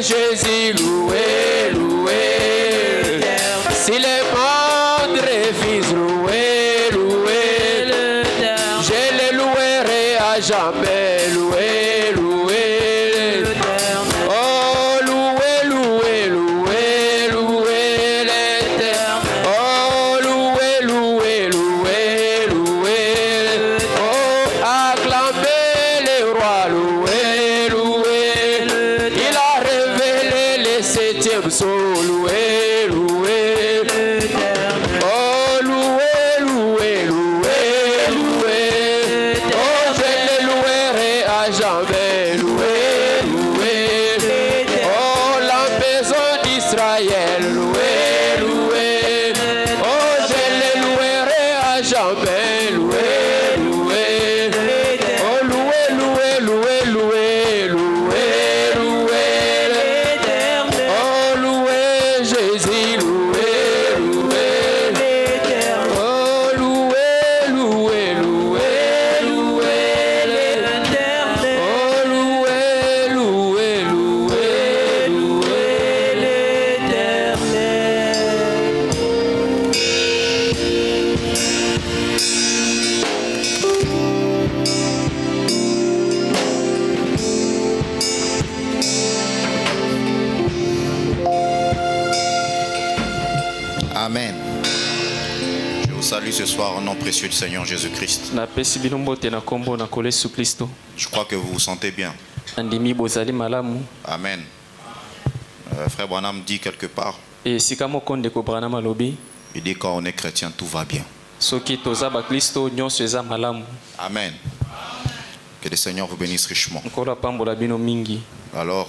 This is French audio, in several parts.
Jésus, loué, loué. Si les mondes refusent, loué, loué. Je les louerai à jamais, loué, loué. Oh, loué, loué, loué, loué l'Éternel. Oh, loué, loué, loué, loué. Oh, acclamez les rois, loué, loué. Il a révélé les septièmes sceaux, loué, loué. Oh, loué, loué, loué, loué. Oh, je les louerai à jamais, loué, loué. Oh, la maison d'Israël, loué, loué. Oh, je les louerai à jamais, loué, loué. Oh, loué, loué, loué, loué, loué, loué. Oh, loué Jésus, loué, loué. Oh, loué, loué, loué, loué. Oh, loué, loué, loué, loué l'Éternel. Amen. Je vous salue ce soir au nom précieux du Seigneur Jésus-Christ. Napesi bino mbote na kombo na kola Yesu Kristo. Je crois que vous vous sentez bien. Andimi bozali malamu. Amen. Frère Branham dit quelque part, Esika moko ndeko Branham alobi, il dit quand on est chrétien, tout va bien. soki toza bakristo nyonso eza malamu. Amen. Que le Seigneur vous bénisse richement. Nkolo apambola bino mingi. Alors,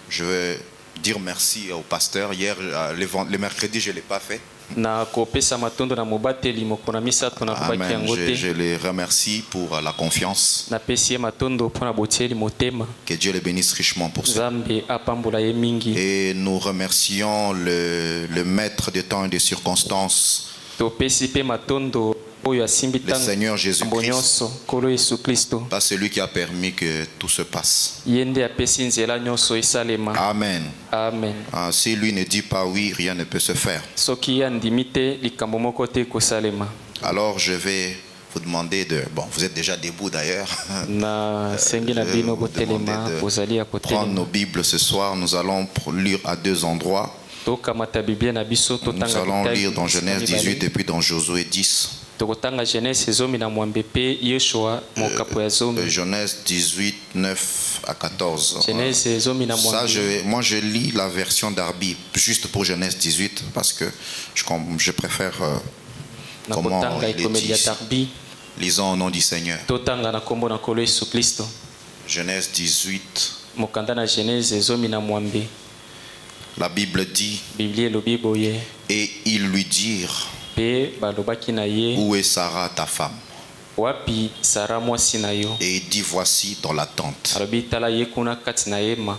je vais dire merci au pasteur. Hier, le mercredi, je ne l'ai pas fait. Na kopesa matondo na mobateli moko na misato na kobaki Amen. yango te. Je les remercie pour la confiance. Napesi ye matondo mpona botieli motema. Que Dieu les bénisse richement pour ça. Nzambe apambola ye mingi. Et nous remercions le maître des temps et des circonstances, Topesi pe matondo oyo asimbi le Seigneur tango Jésus-Christ. nyonso kolo Yesu Kristo. Pas celui qui a permis que tout se passe. Ye nde apesi nzela nyonso esalema. Amen. Amen. Si lui ne dit pas oui, rien ne peut se faire. Soki ye andimi te likambo moko te kosalema. Alors je vais vous demander de... Bon, vous êtes déjà debout d'ailleurs. Na sengi na bino vous botelema demander de bozali ya prendre kotelema. nos Bibles ce soir. Nous allons lire à deux endroits. Tokamata biblia na biso Nous totanga allons Bitabu lire dans Genèse 18 mibale. et puis dans Josué 10. Tokotanga Genèse zomi na mwambe pe Yeshua mokapo ya zomi. Genèse 18, 9 à 14. Genèse zomi na Ça, mwambe. moi je lis la version d'Arbi juste pour Genèse 18 parce que je préfère Na comment kotanga il est ekomeli ya dit. Darbi. Lisons au nom du Seigneur. Totanga na kombo na kolo Yesu Kristo. Genèse 18, Mokanda na Genèse zomi na mwambe. la Bible dit, Biblia elobi boye. et ils lui dirent, Pe balobaki na ye. où est Sarah ta femme? Wapi Sara mwasi na yo. Et il dit, voici dans la tente. Alobi tala ye kuna kati na yema.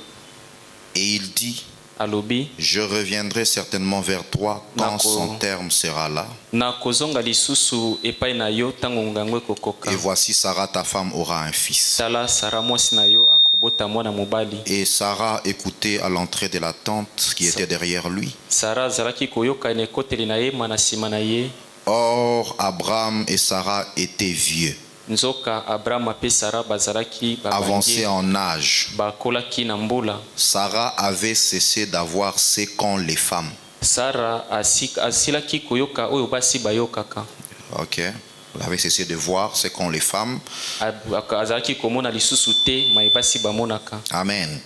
Et il dit, Alobi je reviendrai certainement vers toi quand son terme sera là. na kozonga lisusu epai na yo tango ngango ekokoka. Et voici Sarah ta femme aura un fils. Tala Sara mwasi na yo akobota mwana mobali. Et Sarah écoutait à l'entrée de la tente qui était derrière lui. Sara azalaki koyoka na ekoteli na yema na nsima na ye. Or, Abraham et Sarah étaient vieux, Nzoka Abraham pe Sara bazalaki avancés babangi en âge. bakolaki na mbula. Sarah avait cessé d'avoir ce qu'ont les femmes. Sara asilaki koyoka oyo basi bayokaka. Ok. Elle avait cessé de voir ce qu'ont les femmes. Azalaki komona lisusu te mai basi bamonaka. Amen.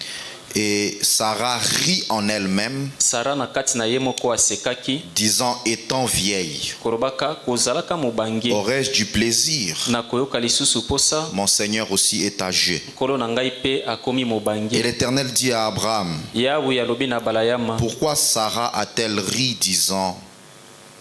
Et Sarah rit en elle-même, Sara na kati na ye moko asekaki disant, étant vieille, kolobaka kozalaka mobangi aurais-je du plaisir? na koyoka lisusu posa Mon Seigneur aussi est âgé. nkolo na ngai pe akomi Et mobangi. l'Éternel dit à Abraham, Yawe alobi na balayama, pourquoi Sarah a-t-elle ri, disant,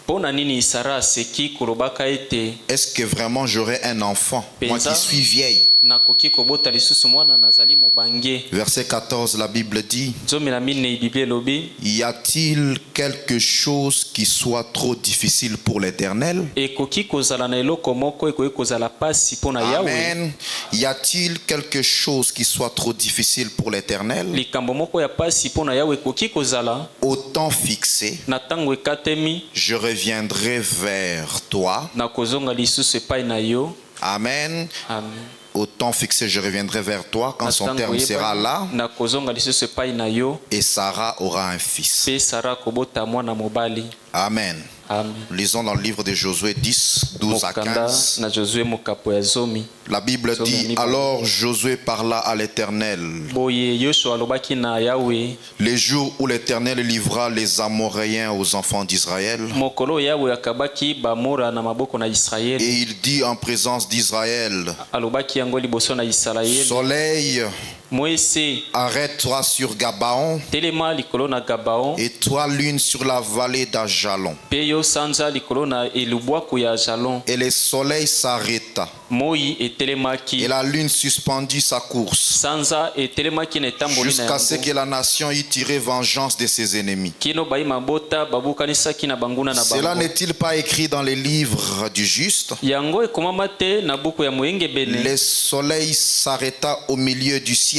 mpo na nini Sara aseki kolobaka ete est-ce que vraiment j'aurai un enfant, moi qui suis vieille? nakoki kobota lisusu mwana nazali mobange. Verset 14, la Bible dit, Zomi na mine Bible elobi, y a-t-il quelque chose qui soit trop difficile pour l'Éternel? ekoki kozala na eloko moko ekoki kozala pasi pona Yawe. Amen. Y a-t-il quelque chose qui soit trop difficile pour l'Éternel? Likambo moko ya pasi pona Yawe ekoki kozala. Au temps fixé, Na tango ekatemi, je reviendrai vers toi. na kozonga lisusu epai na yo. Amen. Amen. Au temps fixé, je reviendrai vers toi quand Na son tango terme sera yeba, là. na kozonga lisusu epai na yo. Et Sarah aura un fils. Pe Sara kobota mwana mobali. Amen. Amen. Lisons dans le livre de Josué 10, 12 à Mokanda 15. na Josué mokapo ya zomi. La Bible dit, alors Josué parla à l'Éternel. Boye Yoshua alobaki na Yawe. Les jours où l'Éternel livra les Amoréens aux enfants d'Israël. Mokolo Yawe akabaki bamora na maboko na Israël. Et il dit en présence d'Israël, Alobaki yango liboso na Israël. Soleil, Moïse arrête-toi sur Gabaon, telema likolo na Gabaon. et toi lune sur la vallée d'Ajalon. Pe yo sanza likolo na elubwaku ya Jalon. Et le soleil s'arrêta, Moi et etelemaki. la lune suspendit sa course, Sanza etelemaki na etamboli na jusqu'à ce yango. que la nation y tiré vengeance de ses ennemis. Kino bai mabota babukanisaki na banguna na Cela bango. n'est-il pas écrit dans les livres du juste? Yango ekomama te na buku ya moyenge bene. Le soleil s'arrêta au milieu du ciel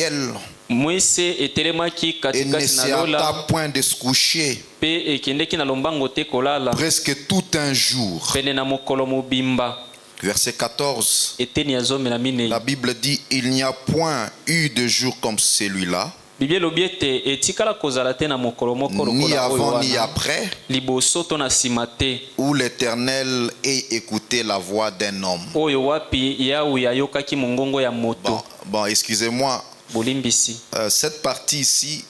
Moïse etelemaki et ne katikati na s'arrêta lola. point de se coucher Pe ekendeki na lombango te kolala. presque tout un jour. Pene na mokolo mobimba. Verset 14, Eteni ya zomi na minei. la Bible dit, il n'y a point eu de jour comme celui-là, Biblia elobi ete etikala kozala te na mokolo moko ni lokola oyo avant ni wana. après, Liboso to na nsima te. où l'Éternel ait écouté la voix d'un homme. Oyo wapi Yawe ayokaki mongongo ya moto. Bon, excusez-moi, Bolimbisi. cette partie ici,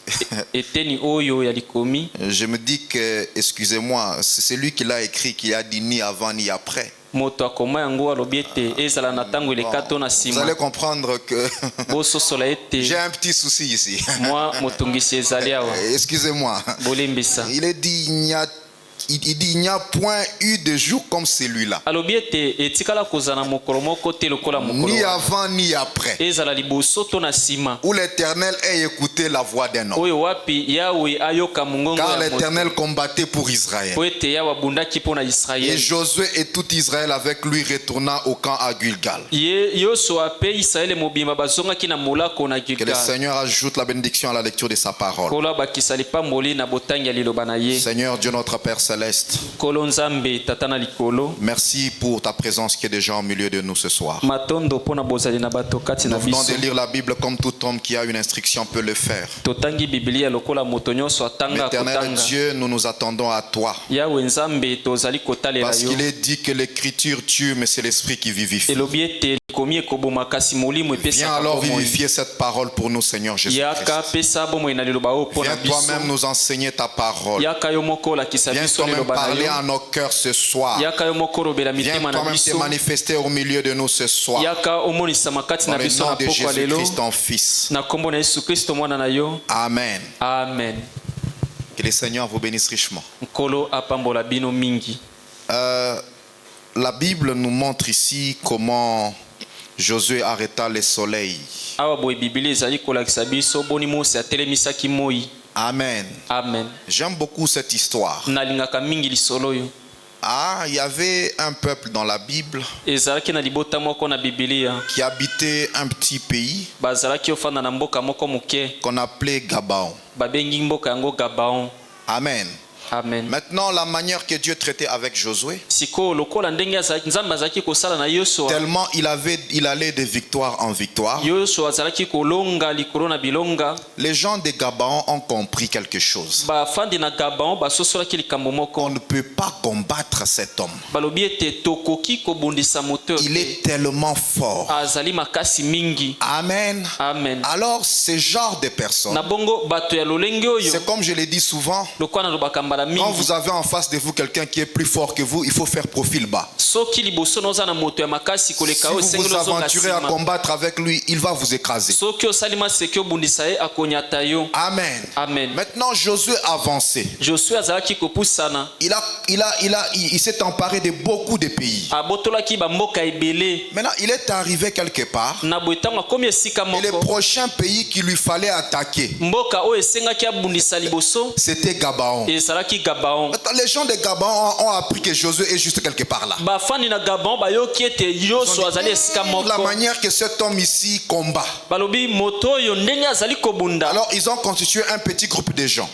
Eteni oyo ya likomi. je me dis que, excusez-moi, c'est lui qui l'a écrit, qui a dit ni avant ni après. Moto akoma yango alobi ete ezala na tango eleka to na Vous nsima. allez comprendre que Bososola ete j'ai un petit souci ici. mwa motungisi ezali awa. Excusez-moi. Bolimbisa. Il est dit, il dit, il n'y a point eu de jour comme celui-là. Alobi ete etikala kozala na mokolo moko te lokola mokolo Ni wana. avant ni après. Ezala liboso to na nsima. Où l'Éternel ait écouté la voix d'un homme. Oyo wapi Yawe ayoka mongongo Car ya moto. l'Éternel combattait pour Israël. Po ete Yawe abundaki mpo na Et Israël. Josué et tout Israël avec lui retourna au camp à Gilgal. Yosua pe Israele mobimba bazongaki na molako na Que le Gilgal. Seigneur ajoute la bénédiction à la lecture de sa parole. Kola bakisa lipamboli na botangi ya liloba na ye. Seigneur Dieu notre Père Céleste, Kolo nzambe tata na likolo. merci pour ta présence qui est déjà au milieu de nous ce soir. Matondo pona bozali na bato kati na Nous venons biso. de lire la Bible comme tout homme qui a une instruction peut le faire. Totangi Biblia lokola moto nyonso atanga Éternel kotanga. Dieu, nous nous attendons à toi. Yawe nzambe tozali kotalela Parce yo. qu'il est dit que l'écriture tue, mais c'est l'esprit qui vivifie. Elobi ete likomi ekoboma kasi molimo Viens epesaka alors bomoi. vivifier cette parole pour nous, Seigneur Yaka Jésus-Christ. pesa bomoi na liloba oyo pona Viens biso. toi-même nous enseigner ta parole. Yaka yo moko lakisa Viens biso toi-même liloba na parler yo. à nos cœurs ce soir. Yaka yo moko lobela Viens mitema na toi-même te biso. manifester au milieu de nous ce soir. Yaka omonisa makati Dans na le biso nom na de poko ya lelo. Jésus-Christ, ton Fils. Na kombo na Yesu Kristo mwana na yo. Amen. Amen. Que le Seigneur vous bénisse richement. Nkolo apambola bino mingi. La Bible nous montre ici comment Josué arrêta le soleil. Awa boye Biblia ezali kolakisa biso boni Mose atelemisaki moi. Amen. Amen. J'aime beaucoup cette histoire. Nalingaka mingi lisolo yo. Ah, il y avait un peuple dans la Bible Ezalaki na libota moko na Biblia. qui habitait un petit pays Bazalaki ofanda na mboka moko moke. qu'on appelait Gabaon. Babengi mboka yango Gabaon. Amen. Amen. Maintenant, la manière que Dieu traitait avec Josué, Siko lokola ndenge nzambe azalaki kosala na Yosua. tellement il allait de victoire en victoire, Yosua azalaki kolonga likolo na bilonga. les gens de Gabaon ont compris quelque chose. Bafandi na Gabaon basosolaki likambo On moko. ne peut pas combattre cet homme. Balobi ete tokoki kobundisa moto. Il est tellement fort. Azali makasi mingi. Amen. Amen. Alors, ce genre de personnes, Na bongo bato ya lolenge oyo. c'est comme je l'ai dit souvent, Lokwa na lobaka mbala Quand vous avez en face de vous quelqu'un qui est plus fort que vous, il faut faire profil bas. Si vous vous aventurez à combattre avec lui, il va vous écraser. Amen. Amen. Maintenant, Josué avancé. Il s'est emparé de beaucoup de pays. Maintenant, il est arrivé quelque part. Et le prochain pays qu'il lui fallait attaquer, c'était Gabaon. Maintenant, les gens de Gabaon ont appris que Josué est juste quelque part là. La manière que cet homme ici combat. Alors ils ont constitué un petit groupe de gens.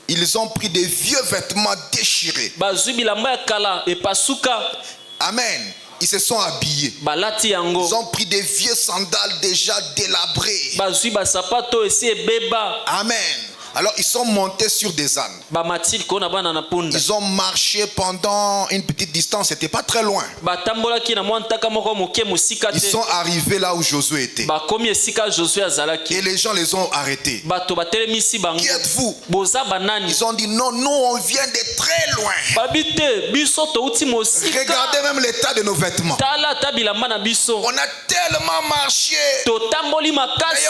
Ils ont pris des vieux vêtements déchirés. Amen. Ils se sont habillés. Ils ont pris des vieux sandales déjà délabrés. Amen. Alors ils sont montés sur des ânes. Ils ont marché pendant une petite distance, c'était pas très loin. Ils sont arrivés là où Josué était. Et les gens les ont arrêtés. Qui êtes-vous? Ils ont dit non, nous on vient de très loin. Regardez même l'état de nos vêtements. On a tellement marché. D'ailleurs,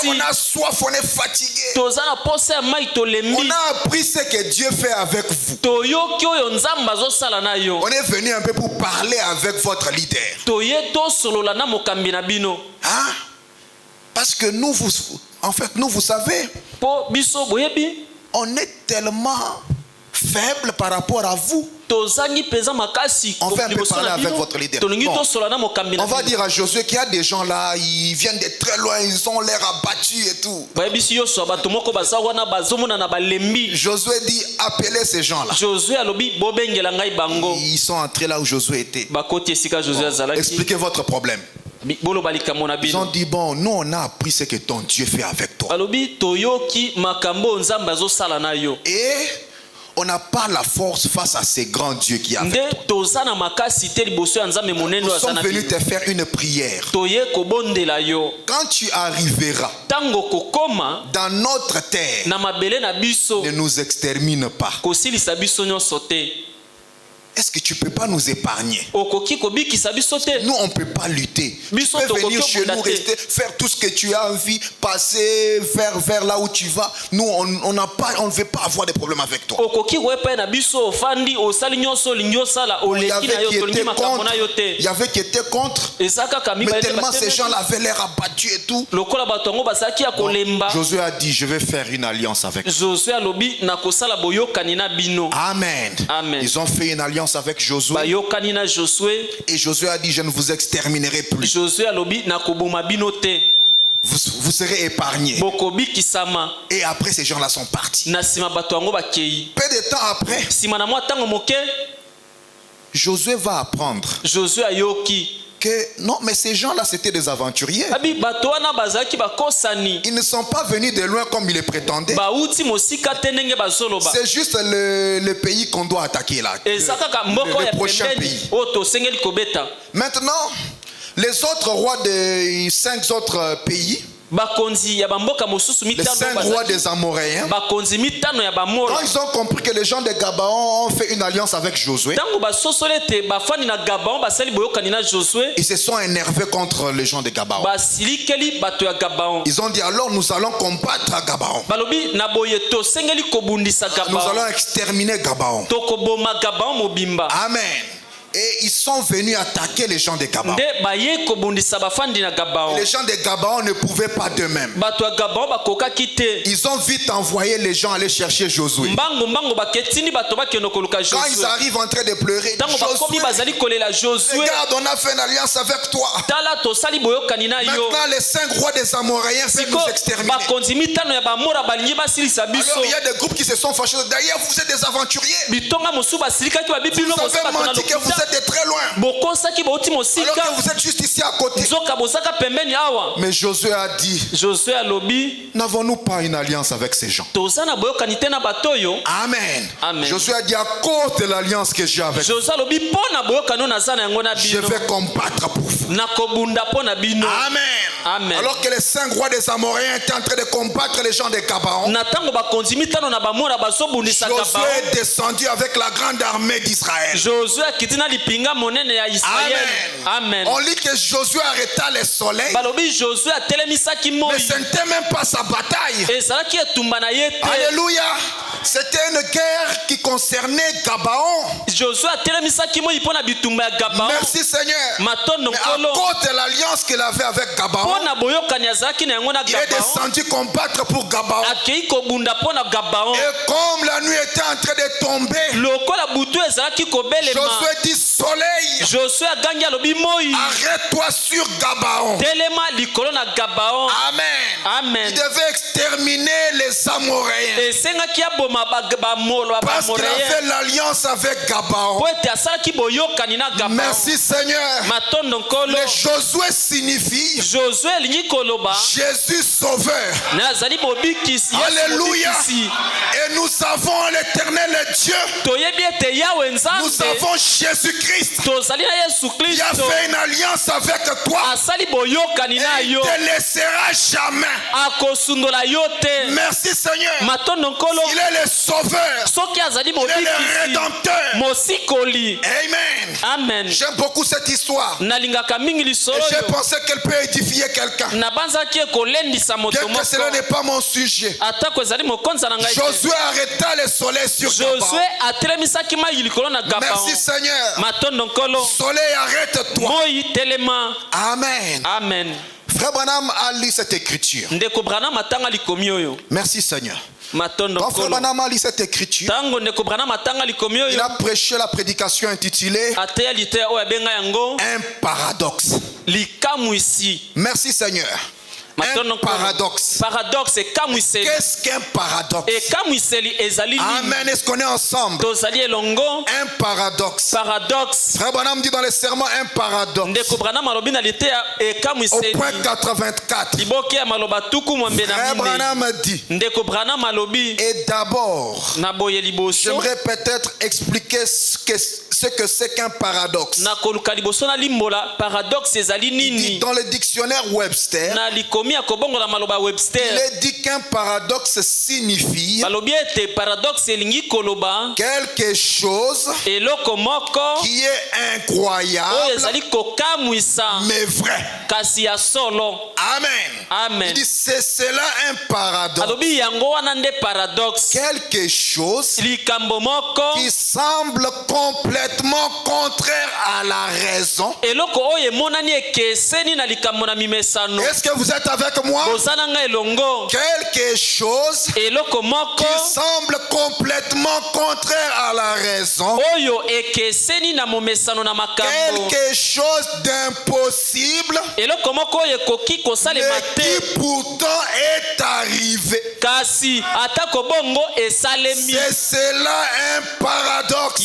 on a soif, on est fatigué. On a appris ce que Dieu fait avec vous. On est venu un peu pour parler avec votre leader. Hein? Parce que nous, vous savez, on est tellement faible par rapport à vous. On fait un peu parler avec votre leader. Bon, on va dire à Josué qu'il y a des gens là, ils viennent de très loin, ils ont l'air abattus et tout. Josué dit appelez ces gens là. Ils sont entrés là où Josué était. Bon, expliquez votre problème. Ils ont dit bon, nous on a appris ce que ton Dieu fait avec toi. Et on n'a pas la force face à ces grands dieux qui avec toi. Nous sommes venus te faire une prière. Quand tu arriveras dans notre terre, ne nous extermine pas. Est-ce que tu ne peux pas nous épargner? Nous, on ne peut pas lutter. Tu peux venir chez nous, rester, faire tout ce que tu as envie, passer vers là où tu vas. Nous, on ne veut pas avoir de problèmes avec toi. Il y avait qui étaient contre. Mais tellement ces gens-là avaient l'air abattus et tout. Bon, Josué a dit, je vais faire une alliance avec vous. Amen. Ils ont fait une alliance avec Josué. Et Josué a dit, je ne vous exterminerai plus. Vous serez épargnés. Et après, ces gens-là sont partis. Peu de temps après, Josué va apprendre que non, mais ces gens-là, c'était des aventuriers. Ils ne sont pas venus de loin comme ils le prétendaient. C'est juste le pays qu'on doit attaquer là. Le prochain pays. Maintenant, les autres rois des 5 autres pays, les 5 rois des Amoréens, quand ils ont compris que les gens de Gabaon ont fait une alliance avec Josué, ils se sont énervés contre les gens de Gabaon. Ils ont dit alors nous allons combattre à Gabaon. Nous allons exterminer Gabaon. Amen. Et ils sont venus attaquer les gens de Gabaon. Les gens de Gabaon ne pouvaient pas d'eux-mêmes. Ils ont vite envoyé les gens aller chercher Josué. Quand ils arrivent en train de pleurer, Josué, regarde, on a fait une alliance avec toi. Maintenant les 5 rois des Amoréens veulent nous exterminer. Alors il y a des groupes qui se sont fâchés. D'ailleurs vous êtes des aventuriers. Vous avez menti que vous êtes de très loin. Alors que vous êtes juste ici à côté. Mais Josué a dit, n'avons-nous pas une alliance avec ces gens? Amen. Josué a dit, à cause de l'alliance que j'ai avec vous, je vais combattre pour vous. Amen. Amen. Alors que les 5 rois des Amoréens étaient en train de combattre les gens de Gabaon, Josué est descendu avec la grande armée d'Israël. Amen. On lit que Josué arrêta le soleil, mais ce n'était même pas sa bataille. Alléluia. C'était une guerre qui concernait Gabaon. Merci Seigneur. Mais à cause de l'alliance qu'il avait avec Gabaon, il est descendu combattre pour Gabaon. Et comme la nuit était en train de tomber, Josué dit soleil, arrête-toi sur Gabaon. Amen. Il devait exterminer les Amoréens parce qu'il avait l'alliance avec Gabaon. Merci Seigneur. Le Josué signifie Jésus sauveur. Alléluia. Et nous avons l'Éternel Dieu. Nous avons Jésus-Christ qui a fait une alliance avec toi. Il ne te laissera jamais. Merci Seigneur. Il est le sauveur. Il est le rédempteur. Amen. J'aime beaucoup cette histoire. Et j'ai pensé qu'elle peut édifier quelqu'un. Bien que cela n'est pas mon sujet. Josué arrêta le soleil sur Gabaon. Merci Seigneur. Soleil, arrête-toi. Amen. Frère Branham a lu cette écriture. Merci Seigneur. Quand Frère Branham a lu cette écriture, il a prêché la prédication intitulée Un paradoxe. Merci Seigneur. Un paradoxe. Qu'est-ce qu'un paradoxe? Amen. Est-ce qu'on est ensemble? Un paradoxe. Frère Branham dit dans les sermons un paradoxe. Au point 84. Frère Branham dit. Et d'abord, j'aimerais peut-être expliquer ce que c'est qu'un paradoxe. Il dit dans le dictionnaire Webster, il est dit qu'un paradoxe signifie quelque chose qui est incroyable mais vrai. Amen. Il dit c'est cela un paradoxe. Quelque chose qui semble complètement contraire à la raison. Est-ce que vous êtes avec moi? Quelque chose qui semble complètement contraire à la raison. Quelque chose d'impossible mais qui pourtant est arrivé. C'est cela un paradoxe.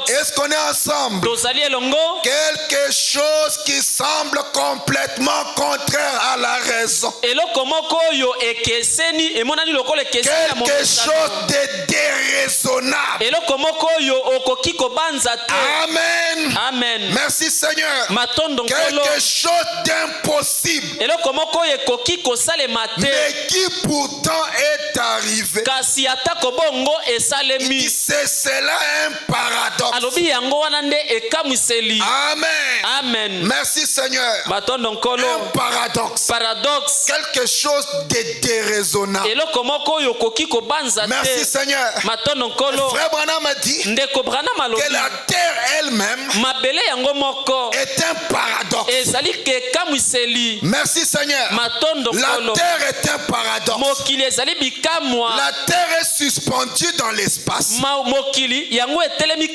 Est-ce qu'on est ensemble? Quelque chose qui semble complètement contraire à la raison. Quelque chose de déraisonnable. Amen. Merci Seigneur. Quelque chose d'impossible mais qui pourtant est arrivé. Il dit c'est cela un paradoxe. Amen. Merci Seigneur. Un paradoxe. Quelque chose de déraisonnable. Merci Seigneur. Frère Branham a dit que la terre elle-même est un paradoxe. Merci Seigneur. La terre est un paradoxe. La terre est suspendue dans l'espace.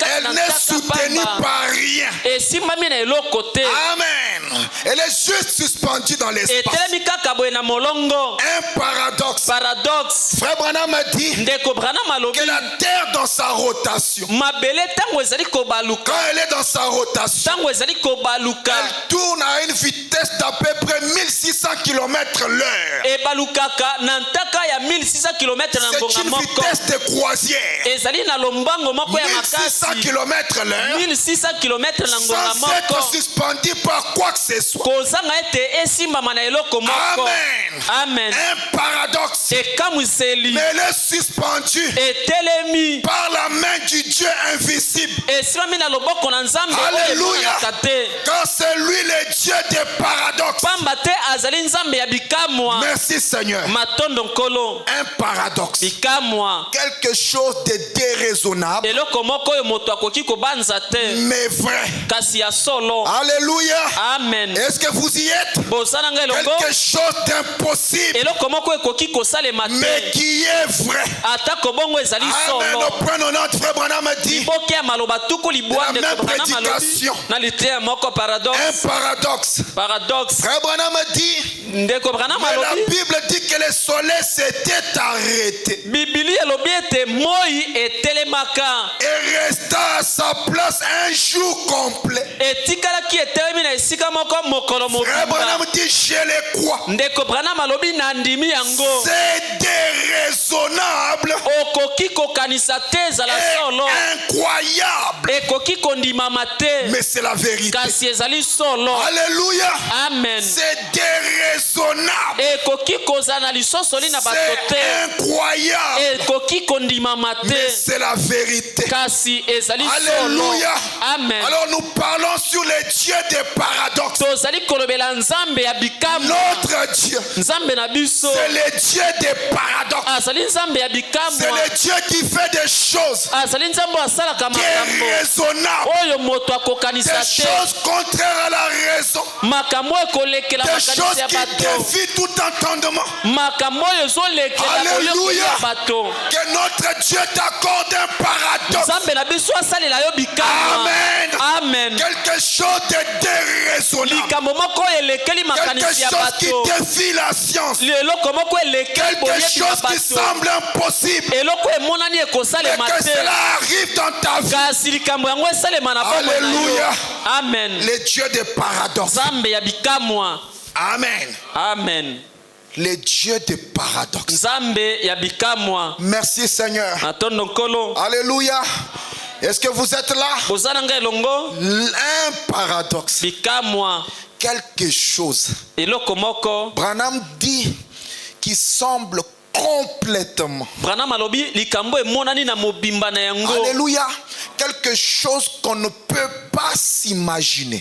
Elle n'est soutenue par rien. Amen. Elle est juste suspendue dans l'espace. Un paradoxe. Frère Branham a dit que la terre dans sa rotation, quand elle est dans sa rotation, elle tourne à une vitesse d'à peu près 1600 km/h. C'est une vitesse de croisière. 1600 km l'heure. 1600 km sans être suspendu par quoi que ce soit. Amen. Amen. Un paradoxe. Mais elle est suspendue par la main du Dieu invisible. Alléluia. Car c'est lui le Dieu des paradoxes. Merci Seigneur. Un paradoxe. Quelque chose de déraisonnable. Mais vrai. Alléluia. Amen. Est-ce que vous y êtes? Quelque chose d'impossible. Mais qui est vrai. Amen. Au point 90, frère Branham dit la même prédication. Un paradoxe. Frère Branham dit mais la Bible dit que le soleil s'était arrêté et resta à sa place un jour complet. Frère Branham dit je le crois. C'est déraisonnable et incroyable. Mais c'est la vérité. Alléluia. Amen. C'est déraisonnable. C'est incroyable. Mais c'est la vérité. Alléluia. Amen. Alors nous parlons sur les dieux des paradoxes. Notre Dieu, c'est le Dieu des paradoxes. C'est le Dieu qui fait des choses déraisonnables, des choses contraires à la raison, des choses qui défient tout entendement. Alléluia. Que notre Dieu t'accorde un paradoxe. Amen. Amen. Quelque chose de déraisonnable. Quelque chose qui défie la science. Quelque chose qui semble impossible. Mais que cela arrive dans ta vie. Alléluia. Amen. Les dieux des paradoxes. Amen. Amen. Les dieux des paradoxes. Merci Seigneur. Alléluia. Est-ce que vous êtes là? Un paradoxe. Quelque chose. Branham dit qui semble complètement. Alléluia. Quelque chose qu'on ne peut pas s'imaginer.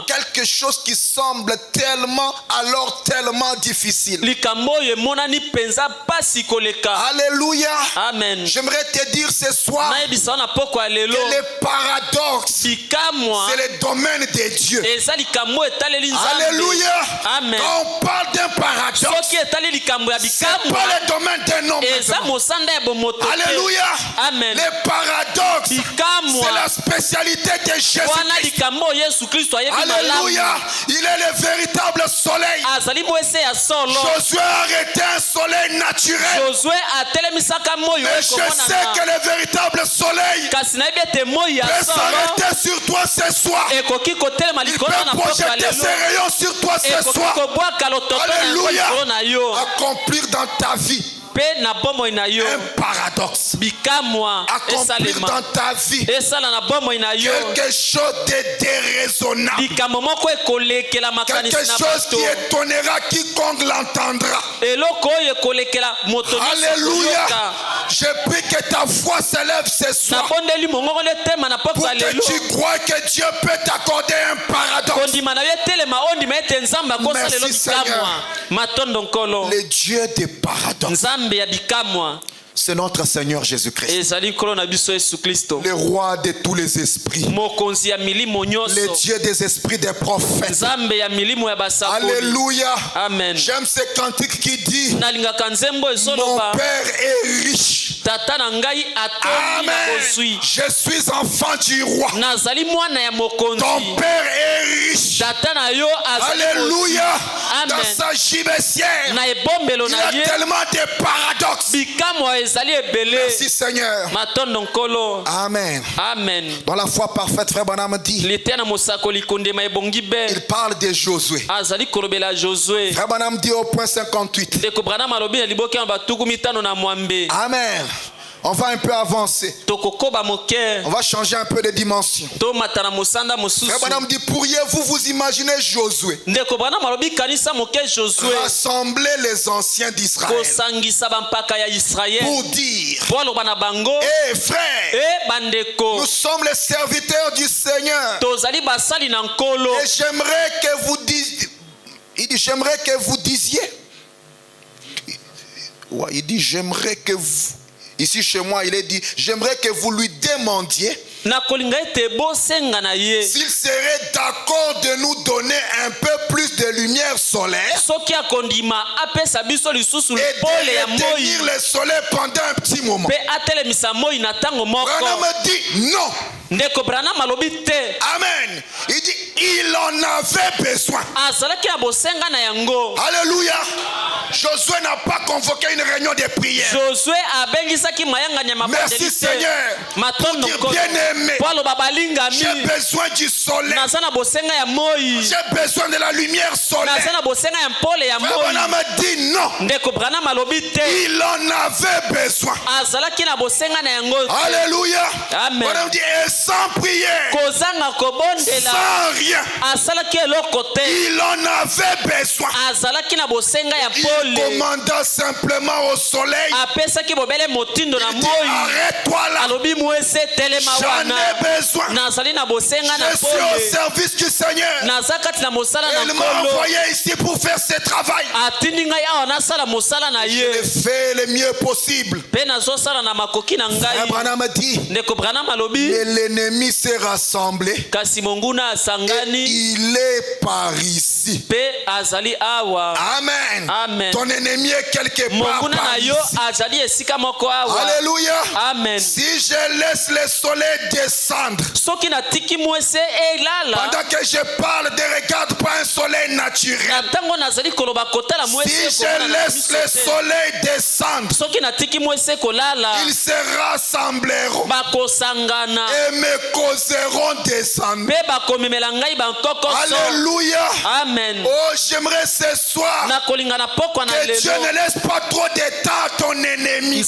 Quelque chose qui semble tellement difficile. Alléluia. Amen. J'aimerais te dire ce soir que les paradoxes, c'est le domaine de Dieu. Alléluia. Amen. Quand on parle d'un paradoxe, c'est pas le domaine d'un homme. Alléluia. Amen. Les paradoxes, c'est la spécialité de Jésus-Christ. Alléluia. Il est le véritable soleil. Josué a arrêté un soleil naturel. Mais je sais que le véritable soleil peut s'arrêter sur toi ce soir. Il peut projeter ses rayons sur toi ce soir. Alléluia. Accomplir dans ta vie un paradoxe. Accomplir dans ta vie quelque chose de déraisonnable. Quelque chose qui étonnera quiconque l'entendra. Alléluia. Je prie que ta foi s'élève ce soir pour que tu crois que Dieu peut t'accorder un paradoxe. Merci Seigneur. Le Dieu des paradoxes, c'est notre Seigneur Jésus-Christ, le roi de tous les esprits, le Dieu des esprits des prophètes. Alléluia. Amen. J'aime ce cantique qui dit mon Père est riche tata na ngai atondi na bozwi. Je suis enfant du roi. Nazali mwana ya mokonzi. Ton père est riche. Tata na yo azali. Alléluia. Amen. Dans sa gibecière, na ebombelo na il y ye. a tellement de paradoxes. Bikamwa ezali ebele. Merci Seigneur. Matondo nkolo. Amen. Amen. Dans la foi parfaite, frère Branham dit. Il parle de Josué. Azali kolobela Josué. Frère Branham dit au point 58. Amen. On va un peu avancer. On va changer un peu de dimension. Frère Branham dit, pourriez-vous vous imaginer Josué rassembler les anciens d'Israël pour dire, hé frère, nous sommes les serviteurs du Seigneur. Et j'aimerais que vous disiez, il dit, j'aimerais que vous disiez, ouais, il dit, j'aimerais que vous, ici chez moi, il est dit, j'aimerais que vous lui demandiez s'il serait d'accord de nous donner un peu plus de lumière solaire et de tenir le soleil pendant un petit moment. Branham dit non. Amen. Il dit il en avait besoin. Alléluia. Josué n'a pas convoqué une réunion de prière. Merci Seigneur. Bien-aimé, j'ai besoin du soleil. J'ai besoin de la lumière solaire. Branham dit non. Il en avait besoin. Alléluia. Branham dit sans prière, sans rien, il en avait besoin. Il commanda simplement au soleil. Il dit arrête-toi là. J'en ai besoin. Je suis au service du Seigneur. Il m'a envoyé ici pour faire ce travail. Je l'ai fait le mieux possible. Frère Branham dit, l'ennemi s'est rassemblé et il est par ici. Amen. Amen. Ton ennemi est quelque part par ici. Alléluia. Amen. Si je laisse le soleil descendre pendant que je parle, ne regarde pas un soleil naturel. Si je laisse le soleil descendre, ils se rassembleront et me causeront descendre. Alléluia. Amen. Oh, j'aimerais ce soir que Dieu ne laisse pas trop de temps à ton ennemi, de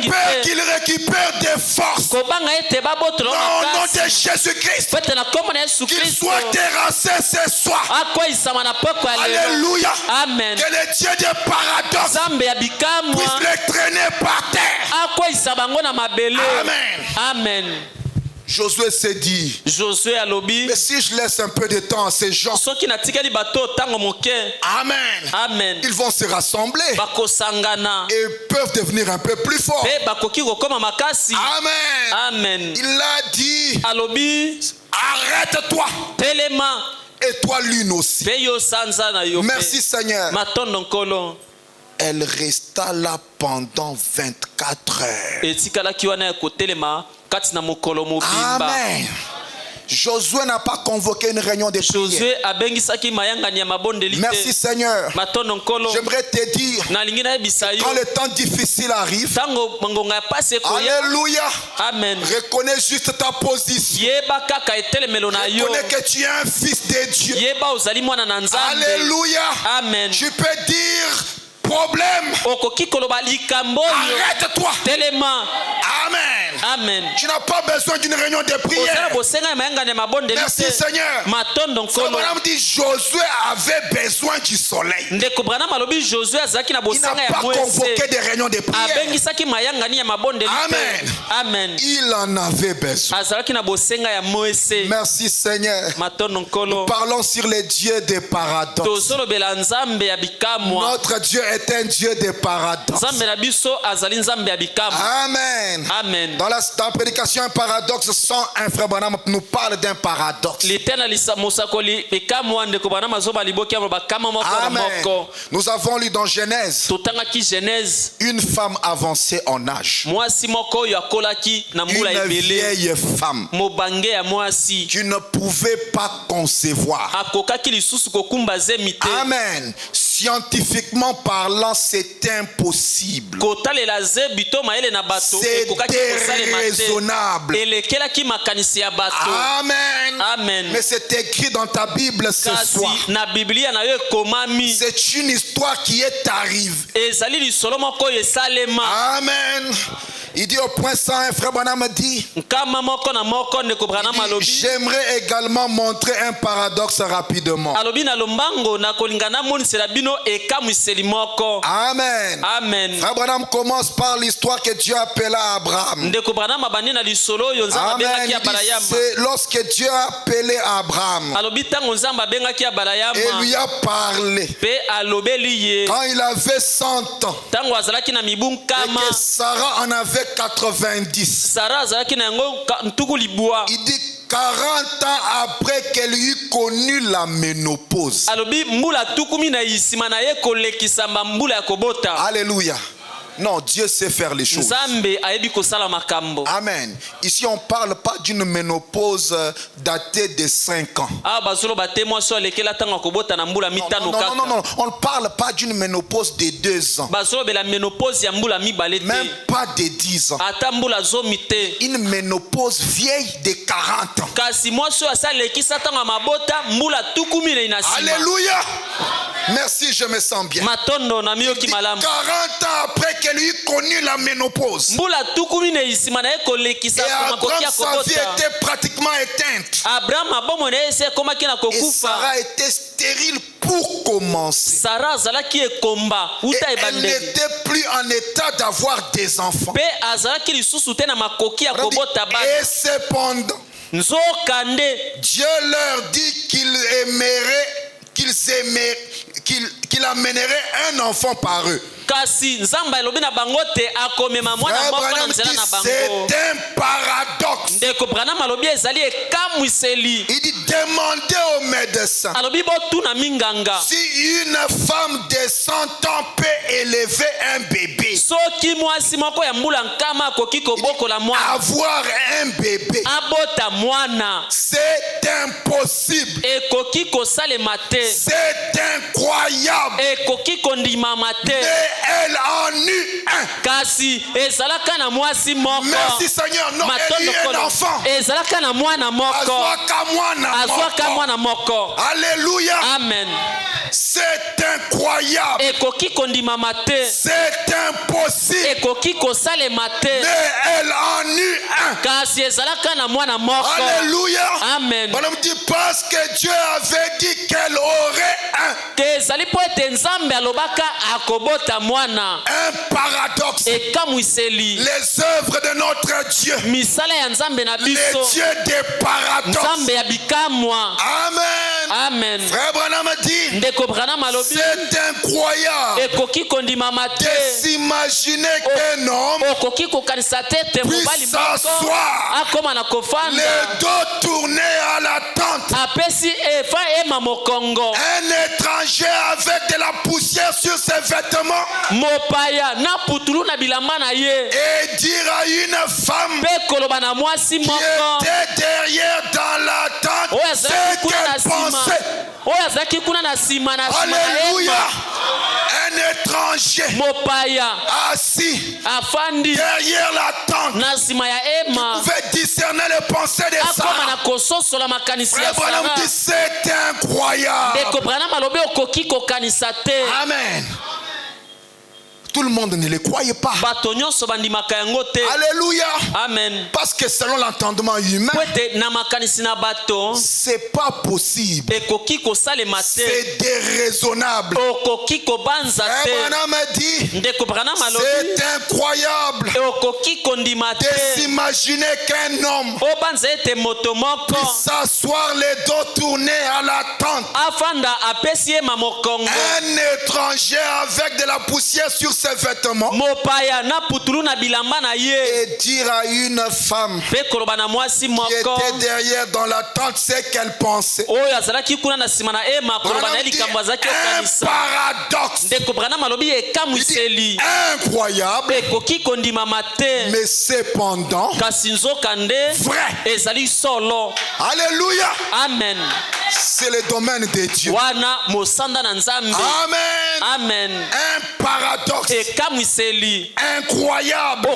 peur qu'il récupère des forces. Au nom de Jésus-Christ, qu'il soit terrassé ce soir. Alléluia. Amen. Que le Dieu de paradoxe puisse le traîner par terre. Amen. Amen. Josué s'est dit, mais si je laisse un peu de temps à ces gens, Amen. Amen. Ils vont se rassembler et peuvent devenir un peu plus forts. Amen. Amen. Il a dit, arrête-toi. Et toi l'une aussi. Merci Seigneur. Elle resta là pendant 24 heures. Amen. Josué n'a pas convoqué une réunion de prière. Merci Seigneur. J'aimerais te dire, quand le temps difficile arrive, alléluia, Amen. Reconnais juste ta position. Reconnais que tu es un fils de Dieu. Alléluia. Amen. Tu peux dire problème, arrête-toi. Amen. Amen. Tu n'as pas besoin d'une réunion de prière. Merci Seigneur. Branham dit Josué avait besoin du soleil. Il n'a pas convoqué des réunions de prière. Amen. Amen. Il en avait besoin. Merci Seigneur. Nous parlons sur les dieux des paradoxes. Notre Dieu est un Dieu des paradoxes. Amen. Amen. Amen. Dans Voilà, dans la prédication, un paradoxe sans un frère Branham nous parle d'un paradoxe. Amen. Nous avons lu dans Genèse une femme avancée en âge. Une vieille femme qui ne pouvait pas concevoir. Amen. Scientifiquement parlant, c'est impossible. C'est déraisonnable. Amen. Amen. Mais c'est écrit dans ta Bible ce soir. C'est une histoire qui est arrivée. Amen. Il dit au point 101, frère Branham dit, j'aimerais également montrer un paradoxe rapidement. Amen. Amen. Frère Branham commence par l'histoire que Dieu appela Abraham. Amen. Il dit, c'est lorsque Dieu a appelé Abraham et lui a parlé quand il avait 100 ans et que Sarah en avait 90. Il dit 40 ans après qu'elle eut connu la ménopause. Alléluia. Non, Dieu sait faire les choses. Amen. Ici, on ne parle pas d'une ménopause datée de 5 ans. Non, on ne parle pas d'une ménopause de 2 ans. Même pas de 10 ans. Une ménopause vieille de 40 ans. Alléluia. Merci, je me sens bien. 40 ans après qu'elle eut connu la ménopause. Et Abraham, sa vie était pratiquement éteinte. Et Sarah était stérile pour commencer. Et elle n'était plus en état d'avoir des enfants. Et cependant, Dieu leur dit qu'il amènerait un enfant par eux. C'est un paradoxe. Il dit demandez au médecin si une femme de 100 ans peut élever un bébé. Avoir un bébé, c'est impossible. C'est incroyable. Mais elle en eut un. Merci Seigneur. Non, elle eut un enfant. Alléluia. Amen. C'est incroyable. C'est impossible. Mais elle en eut un. Alléluia. Amen. On me dit parce que Dieu avait dit qu'elle aurait un paradoxe. Les œuvres de notre Dieu. Les dieux des paradoxes. Amen. Amen. Frère Branham dit, c'est incroyable de s'imaginer qu'un homme puisse s'asseoir, les dos tournés à la tente, un étranger avec de la poussière sur ses vêtements, et dire à une femme qui était derrière dans la tente ce qu'elle pensait. Alléluia. Un étranger assis derrière la tente pouvait discerner les pensées des Sarah. Frère Branham dit c'est incroyable. Amen. Tout le monde ne le croyait pas. Alléluia. Amen. Parce que selon l'entendement humain, c'est pas possible. C'est déraisonnable. Abraham a dit, c'est incroyable de s'imaginer qu'un homme puisse s'asseoir les dos tournés à la tente Un étranger avec de la poussière sur ses vêtements. Et dire à une femme qui était derrière dans la tente ce qu'elle pensait. Un paradoxe. Incroyable. Mais cependant vrai. Alléluia. Amen. C'est le domaine de Dieu. Amen. Amen. Un paradoxe incroyable,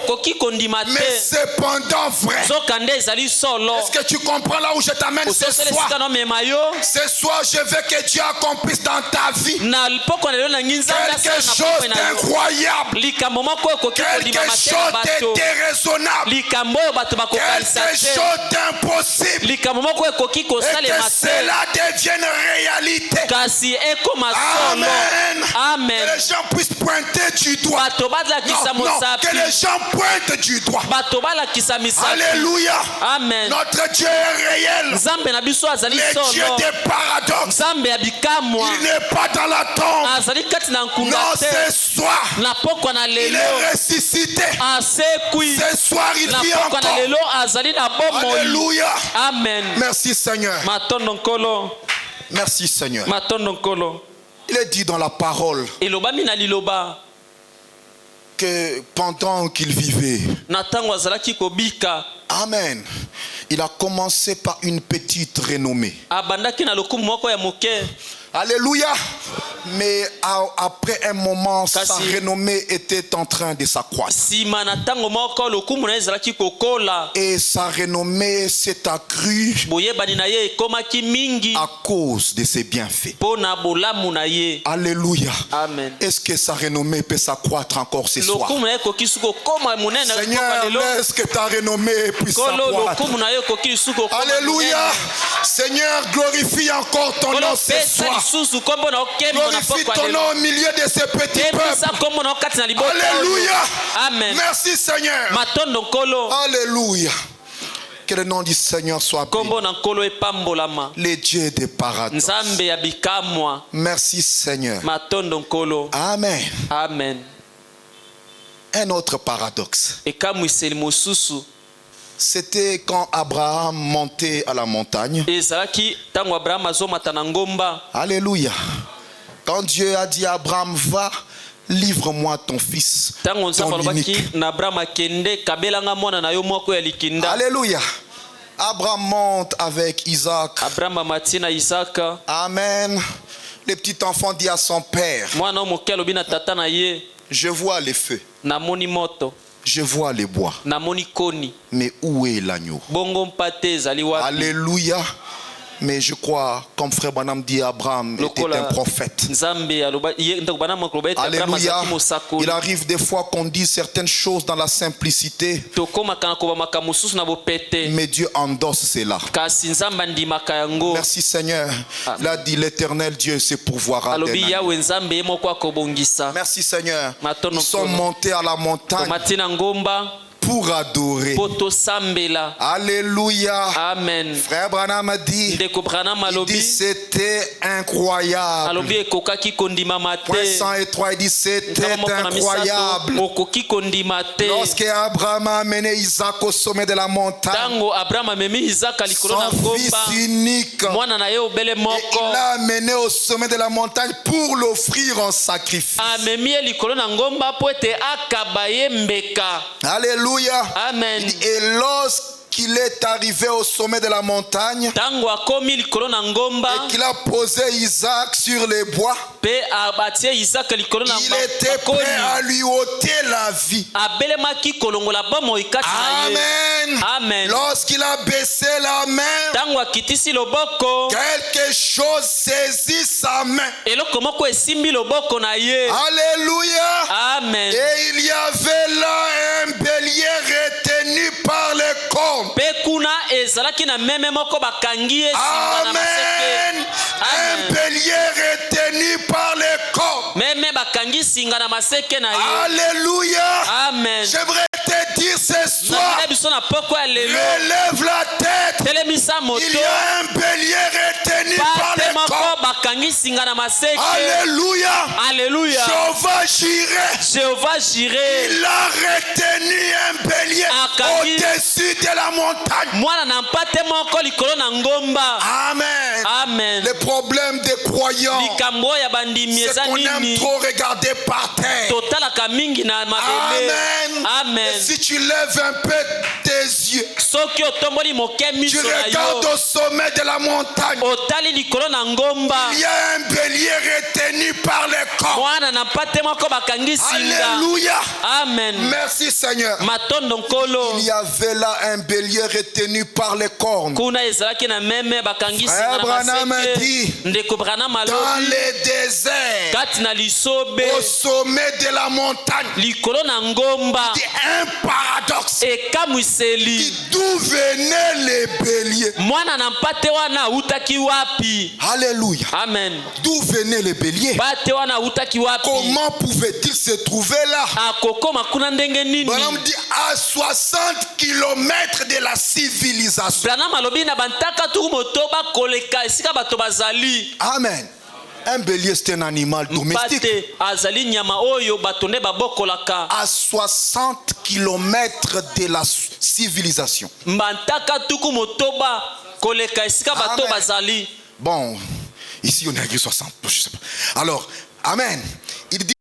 mais cependant vrai. Est-ce que tu comprends là où je t'amène ce soir? Ce soir, je veux que Dieu accomplisse dans ta vie quelque chose d'incroyable, quelque chose de déraisonnable, quelque chose d'impossible, et que cela devienne réalité. Amen. Amen. Que les gens puissent pointer du doigt. Non, que les gens pointent du doigt. Alléluia. Amen. Notre Dieu est réel. Le Dieu des paradoxes. Il n'est pas dans la tombe. Non, ce soir, il est ressuscité. Ce soir, il vit encore. Alléluia. Amen. Merci Seigneur. Merci Seigneur. Il est dit dans la parole que pendant qu'il vivait, amen, il a commencé par une petite renommée. Alléluia. Mais après un moment, sa renommée était en train de s'accroître. Et sa renommée s'est accrue à cause de ses bienfaits. Alléluia. Amen. Est-ce que sa renommée peut s'accroître encore ce soir? Seigneur, laisse que ta renommée puisse s'accroître. Alléluia. Seigneur, glorifie encore ton nom ce soir. Glorifie ton nom au milieu de ces petits peuples. Alléluia. Amen. Merci Seigneur. Alléluia. Que le nom du Seigneur soit béni. Les dieux des paradoxes. Merci Seigneur. Amen. Amen. Un autre paradoxe. C'était quand Abraham montait à la montagne. Alléluia. Quand Dieu a dit à Abraham, va, livre-moi ton fils, ton unique. Alléluia. Abraham monte avec Isaac. Amen. Le petit enfant dit à son père, je vois les feux. Je vois les bois. Mais où est l'agneau? Alléluia. Mais je crois, comme frère Branham dit, Abraham était un prophète. Alléluia. Il arrive des fois qu'on dit certaines choses dans la simplicité, mais Dieu endosse cela. Merci Seigneur. Il a dit l'Éternel Dieu se pourvoira. Merci Seigneur. Ils sont montés à la montagne pour adorer. Alléluia. Amen. Frère Branham a dit, il dit c'était incroyable. Point 103, il dit c'était incroyable. Lorsque Abraham a amené Isaac au sommet de la montagne, son fils unique, et il l'a amené au sommet de la montagne pour l'offrir en sacrifice. Alléluia. Amen. Et lorsqu'il est arrivé au sommet de la montagne et qu'il a posé Isaac sur les bois, il était prêt à lui ôter la vie. Amen. Amen. Lorsqu'il a baissé la main, quelque chose saisit sa main. Alléluia. Amen. Et il y avait là un bélier retenu par les cornes. Amen. Un bélier retenu par les cornes. Alléluia. Amen. J'aimerais te dire ce soir, relève la tête. Il y a un bélier retenu par les cornes. Alléluia. Alléluia. Jéhovah Jireh. Il a retenu un bélier au-dessus de la montagne. Amen. Amen. Le problème des croyants, c'est qu'on aime trop regarder par terre. Amen. Amen. Et si tu lèves un peu tes yeux, tu regardes au sommet de la montagne, il y a un bélier retenu par les cornes. Alléluia. Amen. Merci Seigneur. Il y avait là un bélier retenu par les cornes. Frère Branham dit, dans les déserts, au sommet de la montagne, il y a un paradoxe. D'où venaient les béliers? Alléluia. Amen. D'où venaient les béliers? Comment pouvaient-ils se trouver là? Branham dit à 60 km de la civilisation. Amen. Un bélier, c'est un animal domestique. À 60 km de la civilisation. Amen. Bon, ici on est à 60. Je sais pas. Alors, Amen. Il dit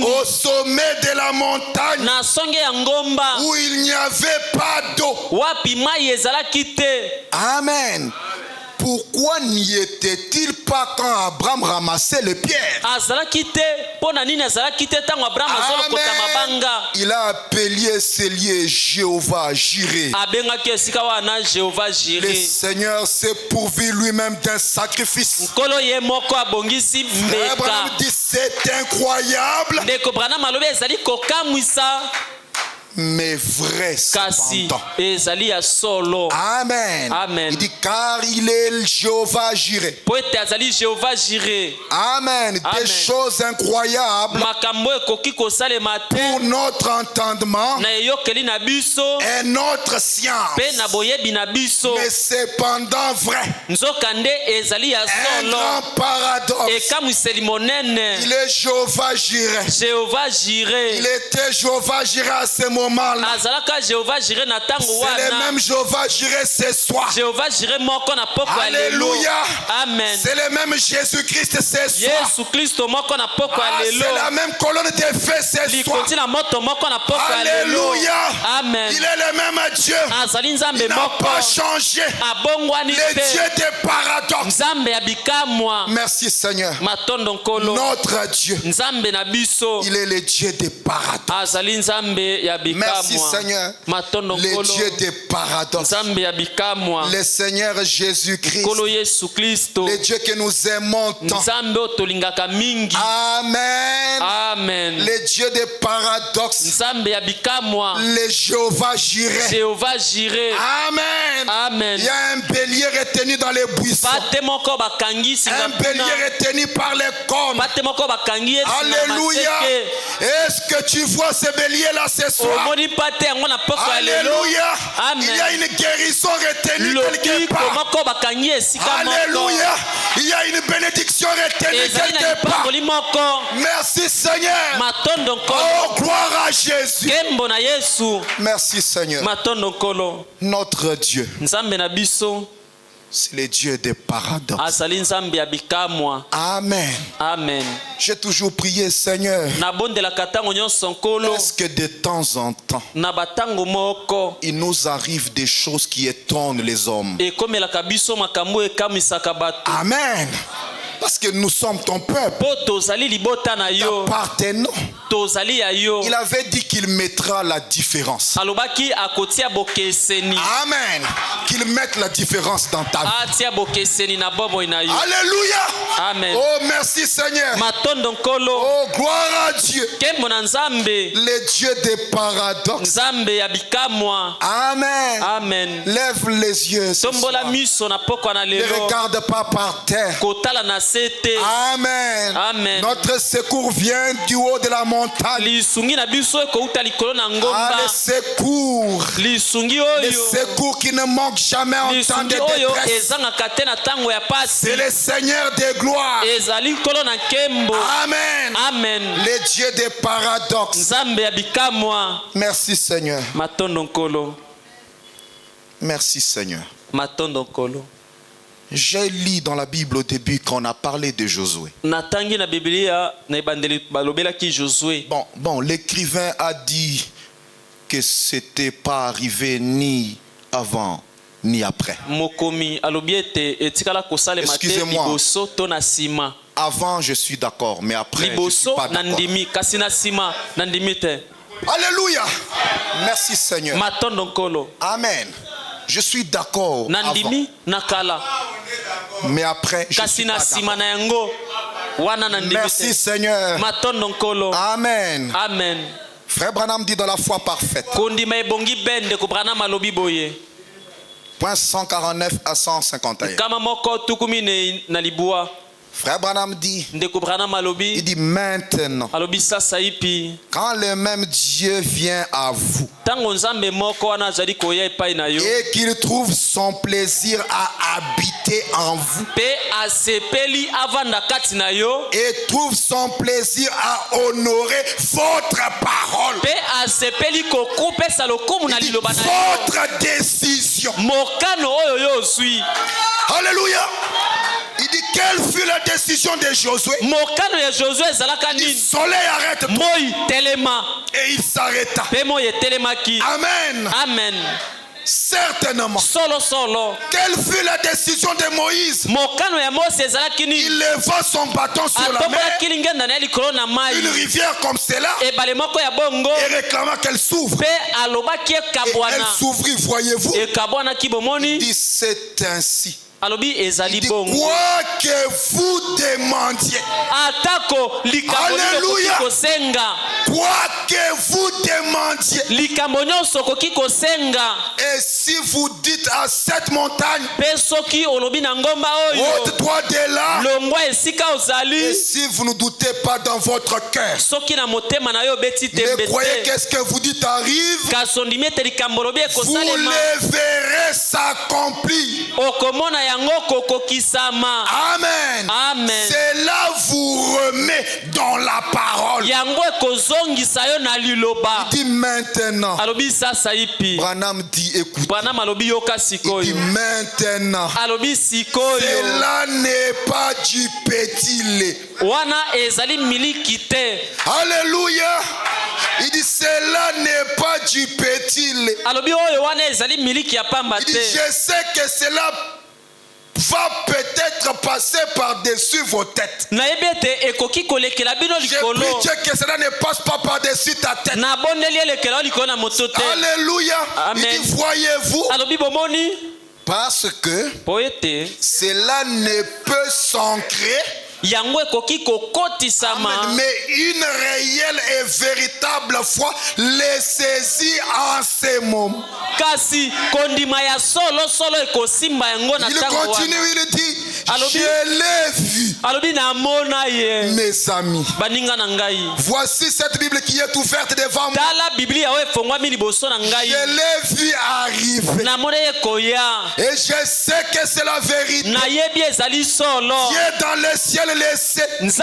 au sommet de la montagne où il n'y avait pas d'eau. Amen. Pourquoi n'y était-il pas quand Abraham ramassait les pierres? Amen. Il a appelé ce lieu Jéhovah Jireh. Le Seigneur s'est pourvu lui-même d'un sacrifice. Abraham dit c'est incroyable, mais vrai cependant. Amen. Amen. Il dit car il est Jéhovah Jireh. Amen. Des choses incroyables pour notre entendement et notre science. Mais cependant vrai. Un grand paradoxe. Il est Jéhovah Jireh. Il était Jéhovah Jireh à ce moment-là. C'est le même Jéhovah Jireh ce soir. Alléluia. Amen. C'est le même Jésus-Christ ce soir. C'est la même colonne de feu ce soir. Alléluia. Amen. Il est le même Dieu. Il n'a pas changé. Le Dieu des paradoxes. Merci Seigneur. Notre Dieu. Il est le Dieu des paradoxes. Merci Seigneur. Le Dieu des paradoxes. Le Seigneur Jésus-Christ. Le Dieu que nous aimons tant. Amen. Amen. Le Dieu des paradoxes. Le Jéhovah Jireh. Amen. Amen. Il y a un bélier retenu dans les buissons. Un bélier retenu par les cornes. Alléluia. Est-ce que tu vois ce bélier là ce soir? Alléluia. Amen. Il y a une guérison retenue quelque part. Alléluia. Il y a une bénédiction retenue quelque part. Merci Seigneur. Oh, gloire à Jésus. Merci Seigneur. Notre Dieu, c'est le Dieu des paradoxes. Amen. Amen. J'ai toujours prié Seigneur. Est-ce que de temps en temps, il nous arrive des choses qui étonnent les hommes? Amen. Parce que nous sommes ton peuple. T'appartenons. Il avait dit qu'il mettra la différence. Amen. Qu'il qu'il mette la différence dans ta vie. Alléluia. Amen. Oh, merci Seigneur. Oh, gloire à Dieu. Le Dieu des paradoxes. Amen. Amen. Lève les yeux. Ne regarde pas par terre. Amen. Amen. Notre secours vient du haut de la montagne. Le secours. Le secours qui ne manque jamais en temps de détresse. C'est le Seigneur des gloires. Amen. Amen. Le Dieu des paradoxes. Merci Seigneur. Merci Seigneur. J'ai lu dans la Bible au début qu'on a parlé de Josué. Bon, l'écrivain a dit que c'était pas arrivé ni avant ni après. Excusez-moi. Avant je suis d'accord, mais après je suis pas d'accord. Alléluia. Merci Seigneur. Amen. Je suis d'accord. Mais après je suis pas d'accord. Merci Seigneur. Amen. Amen. Frère Branham dit dans la foi parfaite. Point 149 à 151. Frère Branham dit, il dit maintenant, quand le même Dieu vient à vous et qu'il trouve son plaisir à habiter en vous et trouve son plaisir à honorer votre parole, votre décision. Alléluia. Il dit quelle fut la décision de Josué? Le soleil arrête et il s'arrêta. Amen. Amen. Certainement. Quelle fut la décision de Moïse? Il leva son bâton sur la mer, une rivière comme celle-là, et réclama qu'elle s'ouvre. Et elle s'ouvrit, voyez-vous. Il dit c'est ainsi. Il dit, quoi que vous demandiez. Alléluia. Quoi que vous demandiez. Et si vous dites à cette montagne, ôte-toi de là. Et si vous ne doutez pas dans votre cœur, mais croyez qu'est-ce que vous dites arrive, vous le verrez s'accomplir. Amen. Amen. Cela vous remet dans la parole. Il dit maintenant. Branham dit écoute. Il dit maintenant. Cela n'est pas du petit lait. Alléluia. Il dit cela n'est pas du petit lait. Il dit je sais que cela va peut-être passer par-dessus vos têtes. Je prie Dieu que cela ne passe pas par-dessus ta tête. Alléluia. Il dit voyez-vous, parce que cela ne peut s'ancrer. Amen. Mais une réelle et véritable foi les saisit en ces moments. Il continue, il dit je l'ai vu, mes amis. Voici cette Bible qui est ouverte devant moi. Je l'ai vu arriver et je sais que c'est la vérité. Dieu dans le ciel le sait. Amen.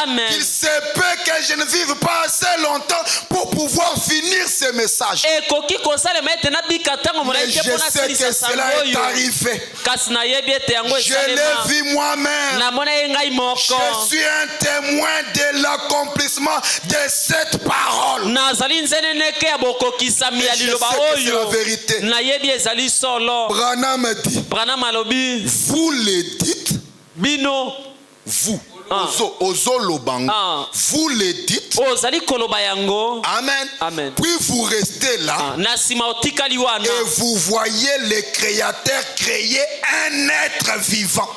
Amen. Il se peut que je ne vive pas assez longtemps pour pouvoir finir ce message. Mais je sais que cela est arrivé. Je l'ai vu moi-même. Je suis un témoin de l'accomplissement de cette parole. Et je sais que c'est la vérité. Branham dit, vous le dites, Bino. vous. vous le dites. Amen. Amen. Puis vous restez là. Et vous voyez le Créateur créer un être vivant.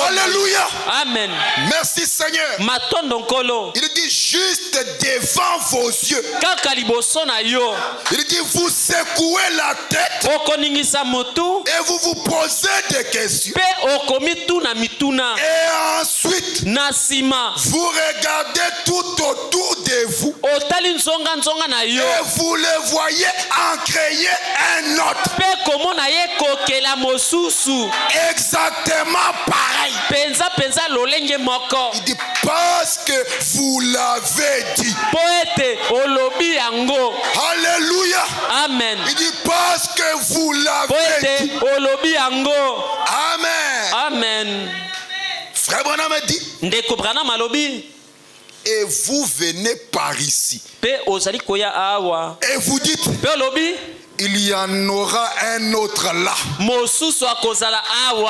Alléluia. Amen. Merci Seigneur. Il dit juste devant vos yeux. Il dit vous secouez la tête. Et vous vous posez des questions. Et ensuite, vous regardez tout autour de vous. Et vous le voyez en créer un autre. Exactement pareil. Il dit parce que vous l'avez dit. Alléluia. Amen. Il dit parce que vous l'avez dit. Amen. Amen. Frère Branham dit. Et vous venez par ici. Et vous dites. Il y en aura un autre là.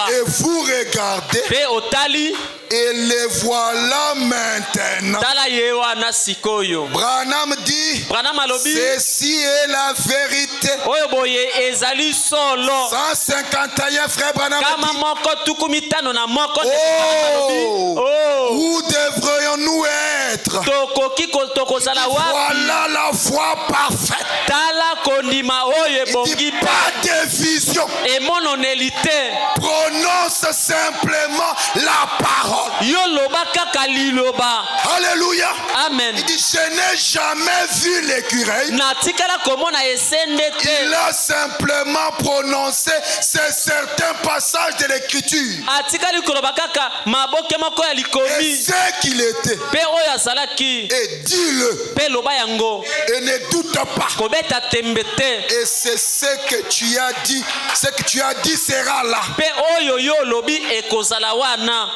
Et vous regardez. Et les voilà maintenant. Branham dit. Ceci est la vérité. 151 frères Branham dit. Où devrions-nous être? Voilà la foi parfaite. Il dit pas de vision. Prononce simplement la parole. Alléluia. Amen. Il dit je n'ai jamais vu l'écureuil. Il a simplement prononcé ces certains passages de l'écriture. Et ce qu'il était. Et dis-le. Et ne doute pas. Et c'est ce que tu as dit. Ce que tu as dit sera là.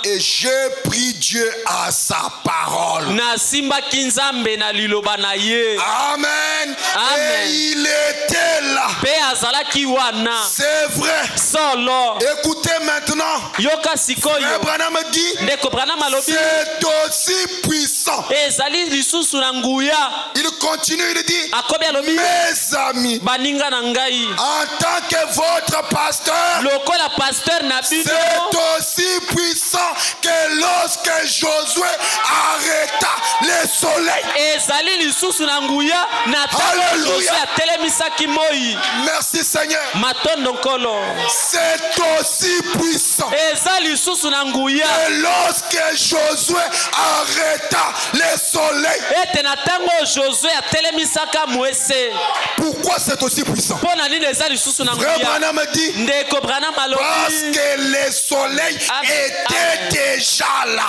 Et je prie Dieu à sa parole. Amen. Amen. Et il était là. C'est vrai. Écoutez maintenant. Frère Branham dit. C'est aussi puissant. Il continue, il dit. Mes amis. En tant que votre pasteur. C'est aussi puissant que lorsque Josué arrêta le soleil. Alléluia. Merci Seigneur. C'est aussi puissant que lorsque Josué arrêta le soleil. Pourquoi c'est aussi puissant? Frère Branham dit parce que le soleil était déjà là.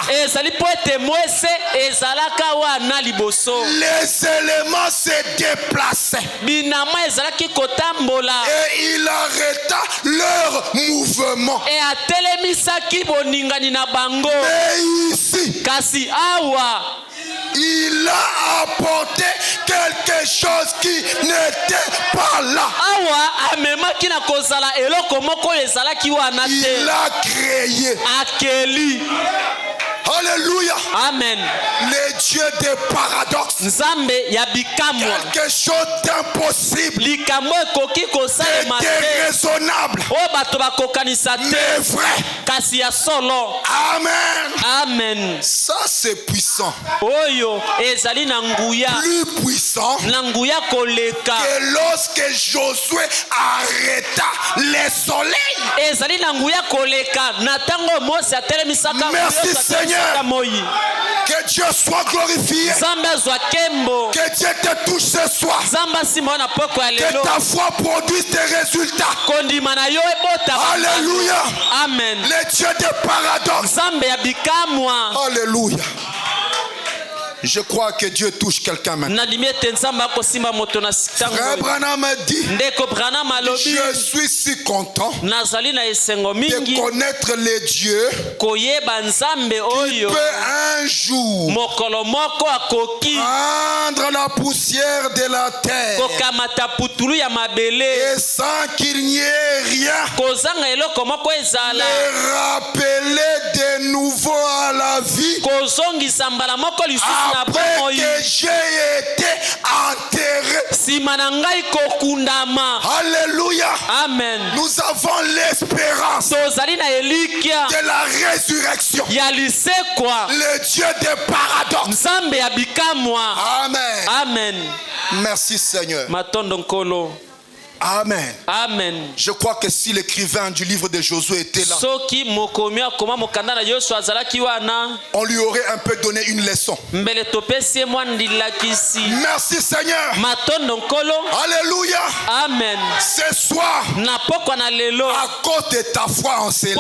Les éléments se déplaçaient. Et il arrêta leur mouvement. Mais ici, il a apporté quelque chose qui n'était pas là. Il a créé. Alléluia. Amen. Le Dieu des paradoxes. Quelque chose d'impossible. De déraisonnable. Mais vrai. Amen. Amen. Ça c'est puissant. Plus puissant que lorsque Josué arrêta le soleil. Merci Seigneur. Que Dieu soit glorifié. Que Dieu te touche ce soir. Que ta foi produise des résultats. Alléluia. Amen. Le Dieu des paradoxes. Alléluia. Je crois que Dieu touche quelqu'un maintenant. Frère Branham dit, je suis si content de connaître les dieux qui peut un jour prendre la poussière de la terre et sans qu'il n'y ait rien les rappeler de nouveau à la vie après que j'ai été enterré. Alléluia. Amen. Nous avons l'espérance de la résurrection. Le Dieu des paradoxes. Amen. Amen. Merci Seigneur. Amen. Amen. Je crois que si l'écrivain du livre de Josué était là, on lui aurait un peu donné une leçon. Merci Seigneur. Alléluia. Amen. Ce soir, à cause de ta foi en cela,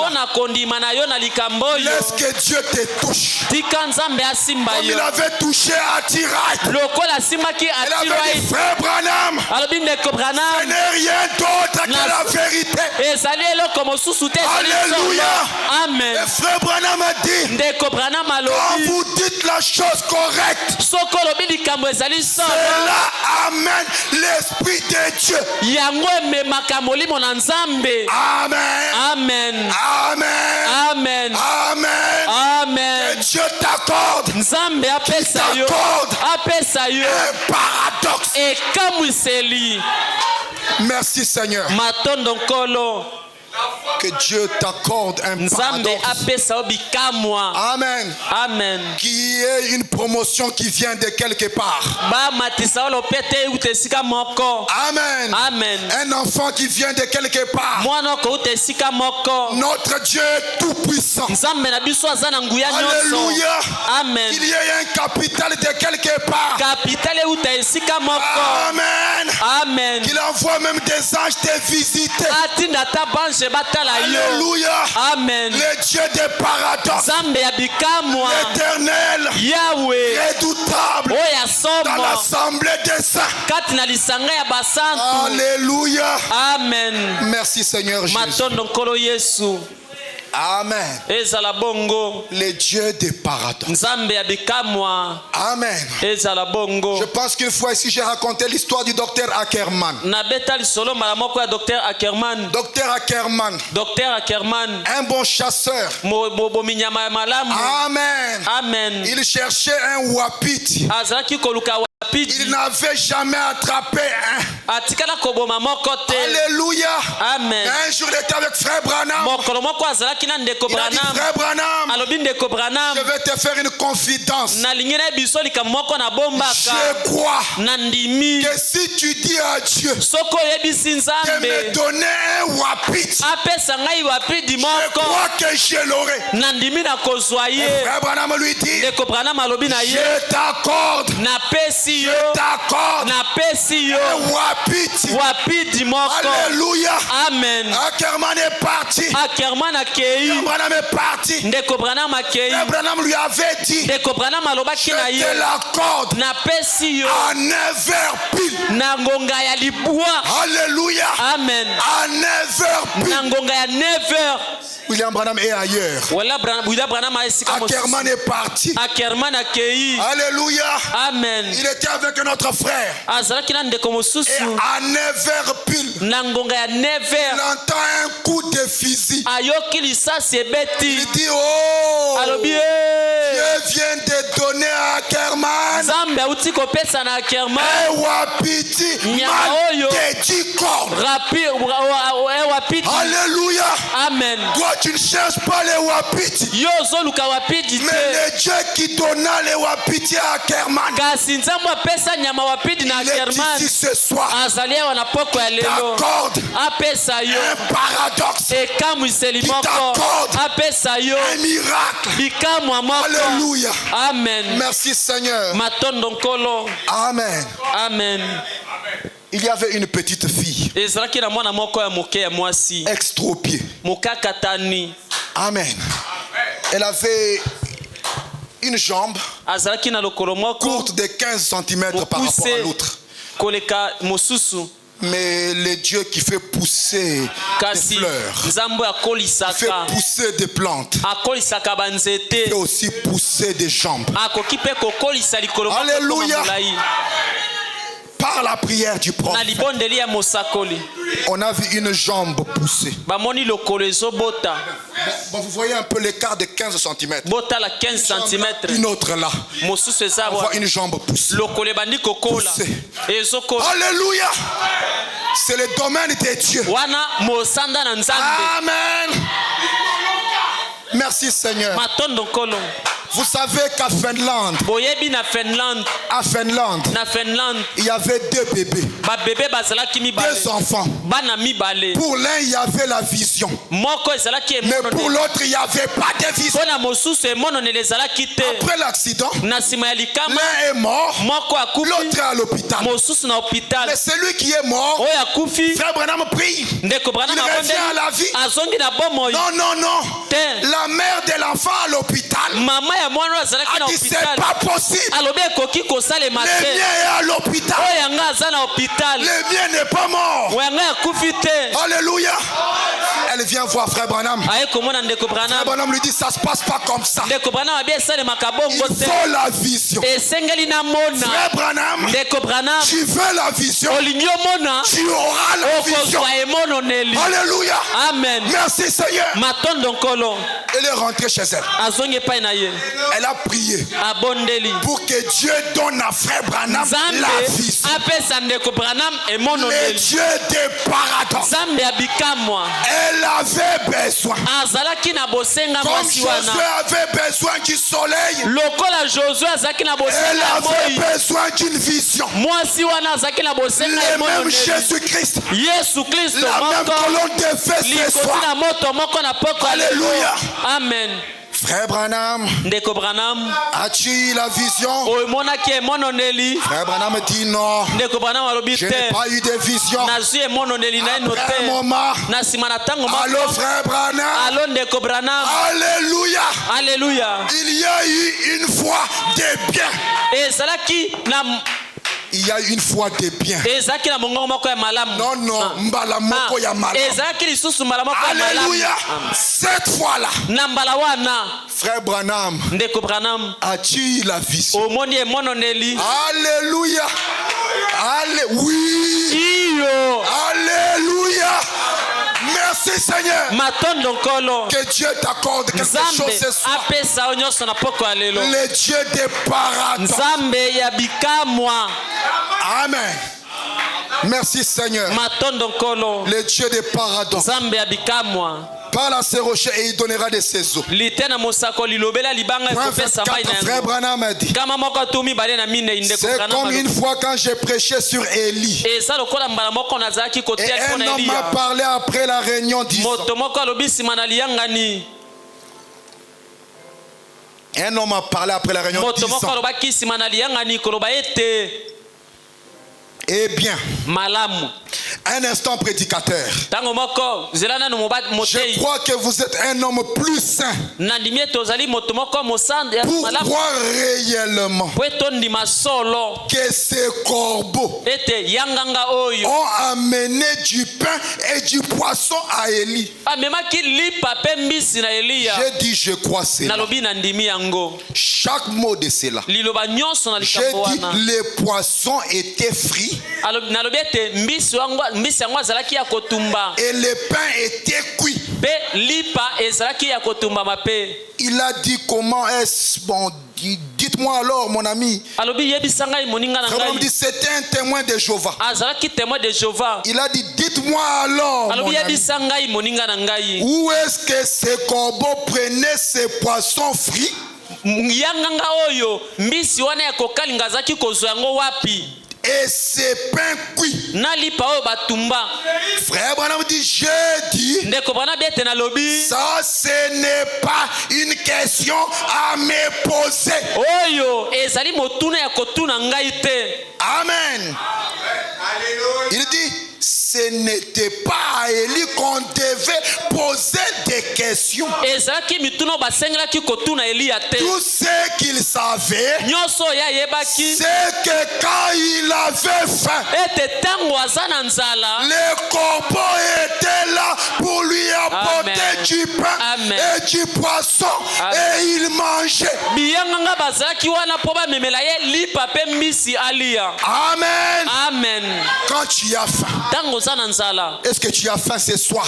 laisse que Dieu te touche. Comme il avait touché à Tiraï. Il avait dit, frère Branham, rien d'autre que la vérité. Alléluia. Amen. Et frère Branham a dit, quand vous dites la chose correcte, cela amène l'Esprit de Dieu. Amen. Amen. Amen. Amen. Amen. Amen. Que Dieu t'accorde un paradoxe. Merci Seigneur. Que Dieu t'accorde un paradoxe. Amen. Amen. Qui est une promotion qui vient de quelque part. Amen. Amen. Un enfant qui vient de quelque part. Notre Dieu est tout puissant. Alléluia. Amen. Il y a un capital de quelque part. Amen. Amen. Qu'il envoie même des anges te visiter. Alléluia. Amen. Le Dieu des paradoxes. L'éternel. Redoutable. Dans l'assemblée des saints. Alléluia. Amen. Merci Seigneur Jésus. Amen. Le Dieu des paradoxes. Amen. Je pense qu'une fois ici j'ai raconté l'histoire du docteur Ackerman. Docteur Ackerman. Un bon chasseur. Amen. Amen. Il cherchait un wapiti. Il n'avait jamais attrapé un. Alléluia. Amen. Un jour il était avec frère Branham. Il a dit, frère Branham, je vais te faire une confidence. Je crois que si tu dis à Dieu de me donner un wapiti, je crois que je l'aurai. Frère Branham lui dit, je t'accorde wapiti moko. Alléluia. Amen. Ackerman est parti. Branham est parti. Branham lui avait dit, je te l'accorde à 9h pile. Alléluia. Amen. À 9h pile. William Branham est ailleurs. Ackerman est parti. Alléluia. Amen. Il était avec notre frère. Et à 9h pile, il entend un coup de fusil. Il dit, oh, Dieu vient de donner à Ackerman un wapiti dit corps. Alléluia. Amen. Toi tu ne cherches pas les wapiti, mais le Dieu qui donna les wapiti à Ackerman, il est ici ce soir. T'accorde un paradoxe, qui t'accorde un miracle. Alléluia. Amen. Merci Seigneur. Amen. Amen. Il y avait une petite fille extropiée. Amen. Elle avait une jambe courte de 15 cm par rapport à l'autre. Mais le Dieu qui fait pousser des fleurs, qui fait pousser des plantes, fait aussi pousser des jambes. Alléluia. Par la prière du prophète, on a vu une jambe pousser. Bon, vous voyez un peu l'écart de 15 cm. Une autre là. On voit une jambe pousser. Alléluia. C'est le domaine de Dieu. Amen. Merci Seigneur. Vous savez qu'à Finlande, il y avait 2 bébés, 2 enfants. Pour l'un, il y avait la vision, mais pour l'autre, il n'y avait pas de vision. Après l'accident, l'un est mort, l'autre est à l'hôpital. Mais celui qui est mort, Frère Branham prie, il revient à la vie. Non, non, non. La mère de l'enfant à l'hôpital a dit c'est pas possible. Le mien est à l'hôpital. Le mien n'est pas mort. Alléluia. Elle vient voir Frère Branham. Frère Branham lui dit ça se passe pas comme ça. Il faut la vision. Frère Branham, tu veux la vision, tu auras la vision. Alléluia. Amen. Merci Seigneur. Elle est rentrée chez elle. Elle a prié pour que Dieu donne à Frère Branham la vision. Le Dieu des paradoxes. Elle avait besoin. Comme Josué avait besoin du soleil, elle avait besoin d'une vision. Le même Jésus-Christ, la même colonne de feu ce soir. Alléluia. Amen. Frère Branham, as-tu eu la vision? Frère Branham dit non. Je n'ai pas eu de vision. Après un moment, allô Frère Branham. Alléluia. Alléluia. Il y a eu une foi de bien. Il y a une foi de bien. Non, non, mbala moko ya malam. Alléluia. Cette fois-là, Frère Branham, as-tu eu la vision? Alléluia. Oui. Alléluia. Merci Seigneur. Que Dieu t'accorde quelque chose ce soir. Le Dieu des paradoxes. Amen. Merci Seigneur. Le Dieu des paradoxes. Parle à ces rochers et il donnera de ses eaux. Frère Branham a dit, c'est comme une fois quand j'ai prêché sur Élie. Et un homme m'a parlé après la réunion disant, un homme m'a parlé après la réunion disant, eh bien, un instant prédicateur, je crois que vous êtes un homme plus saint pour croire réellement que ces corbeaux ont amené du pain et du poisson à Élie. J'ai dit je crois cela. Chaque mot de cela. J'ai dit les poissons étaient frits et le pain était cuit. Il a dit comment est-ce bon? Dites-moi alors mon ami. Il dit c'était un témoin de Jéhovah. Il a dit dites-moi alors mon ami, où est-ce que ces corbeaux prenaient ces poissons frits et ces pains cuits? Frère Branham dit j'ai dit ça ce n'est pas une question à me poser. Amen. Il dit ce n'était pas à Élie qu'on devait poser des questions. Tout ce qu'il savait, c'est que quand il avait faim, les corbeaux étaient là pour lui apporter du pain et du poisson. Et il mangeait. Amen. Amen. Quand tu as faim, est-ce que tu as faim ce soir?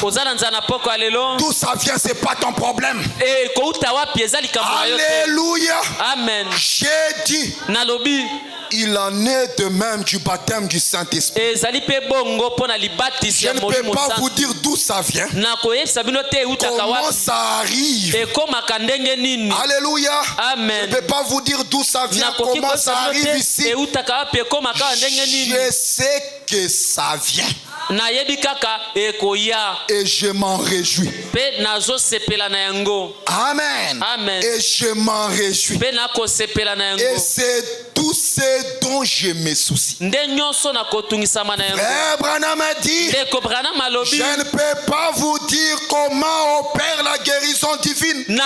D'où ça vient, c'est pas ton problème. Alléluia. Amen. J'ai dit, il en est de même du baptême du Saint-Esprit. Je ne peux pas vous dire d'où ça vient, comment ça arrive. Alléluia. Amen. Je ne peux pas vous dire d'où ça vient, comment ça arrive ici. Je sais que ça vient. Et je m'en réjouis. Amen. Amen. Et je m'en réjouis. Et c'est tout ce dont je me soucie. Frère Branham a dit, je ne peux pas vous dire comment opère la guérison divine. Je ne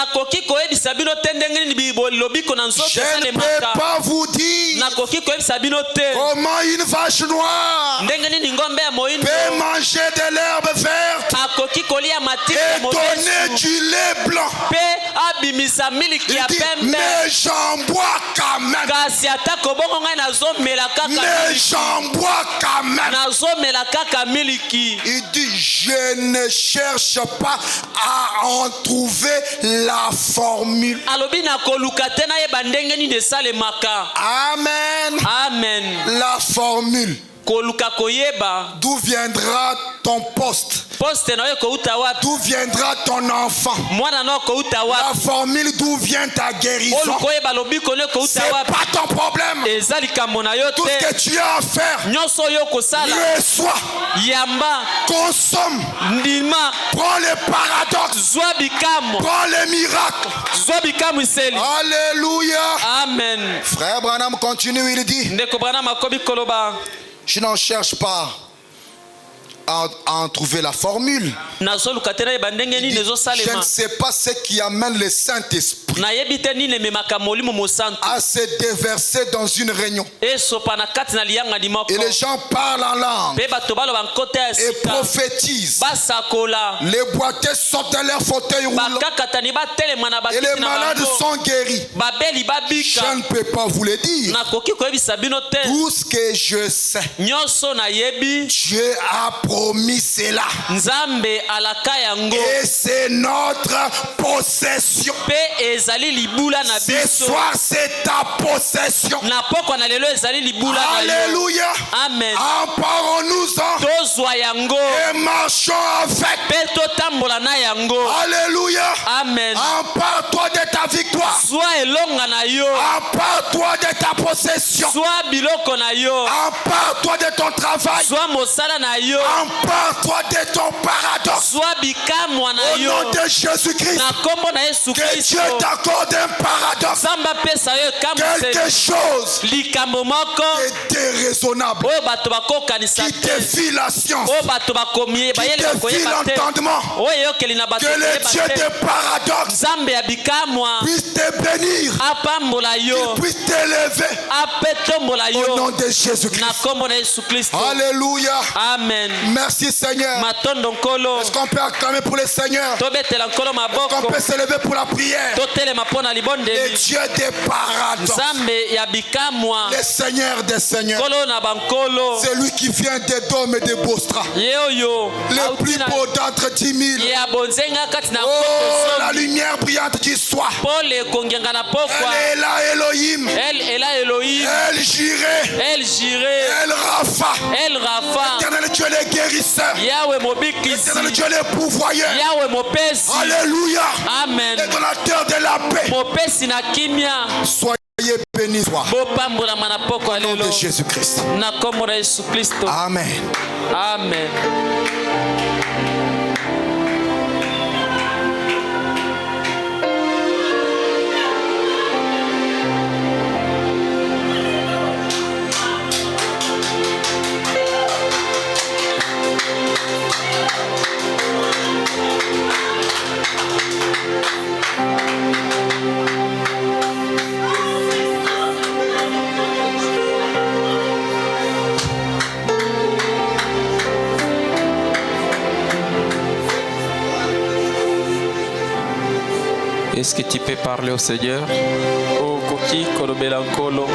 peux pas vous dire comment une vache noire peut manger de l'herbe verte et donner du lait blanc. Il dit, mais j'en bois quand même. Mais j'en bois quand même. Il dit, je ne cherche pas à en trouver la formule. Amen. Amen. La formule. D'où viendra ton poste? D'où viendra ton enfant? La formule d'où vient ta guérison? C'est pas ton problème. Tout ce que tu as à faire, reçois, consomme, prends le paradoxe, prends le miracle. Alléluia. Amen. Frère Branham continue, il dit, je n'en cherche pas à en trouver la formule. Je ne sais pas ce qui amène le Saint-Esprit à se déverser dans une réunion. Et les gens parlent en langue et prophétisent. Les boiteux sortent de leur fauteuil roulant et les malades sont guéris. Je ne peux pas vous le dire. Tout ce que je sais, Dieu a promis cela. Et c'est notre possession. Ce soir, c'est ta possession. Alléluia. Amen. Emparons-nous-en et marchons avec. Alléluia. Amen. Empare-toi de ta victoire. Empare-toi de ta possession. Empare-toi de ton travail. Empare-toi de ton paradoxe. Au nom de Jésus-Christ, que Dieu t'accorde un paradoxe. Quelque chose qui est déraisonnable, qui défie la science, qui défie l'entendement. Que le Dieu des paradoxes puisse te bénir, qu'il puisse t'élever. Au nom de Jésus-Christ. Alléluia. Amen. Merci Seigneur. Est-ce qu'on peut acclamer pour le Seigneur? Est-ce qu'on peut s'élever pour la prière? Le Dieu des paradoxes, le Seigneur des seigneurs, c'est lui qui vient des dômes et des Bostra, le plus beau d'entre 10 000. Oh, la lumière brillante du soir. Elle est là, Elohim. Elle Jireh. Elle Rapha. L'éternel Dieu le guérisseur. L'éternel Dieu le pourvoyeur. Alléluia. Amen. Le donateur de la paix. Soyez bénis. Au nom de Jésus-Christ. Amen. Amen. Est-ce que tu peux parler au Seigneur? Oh, Koki, Kolobelankolo.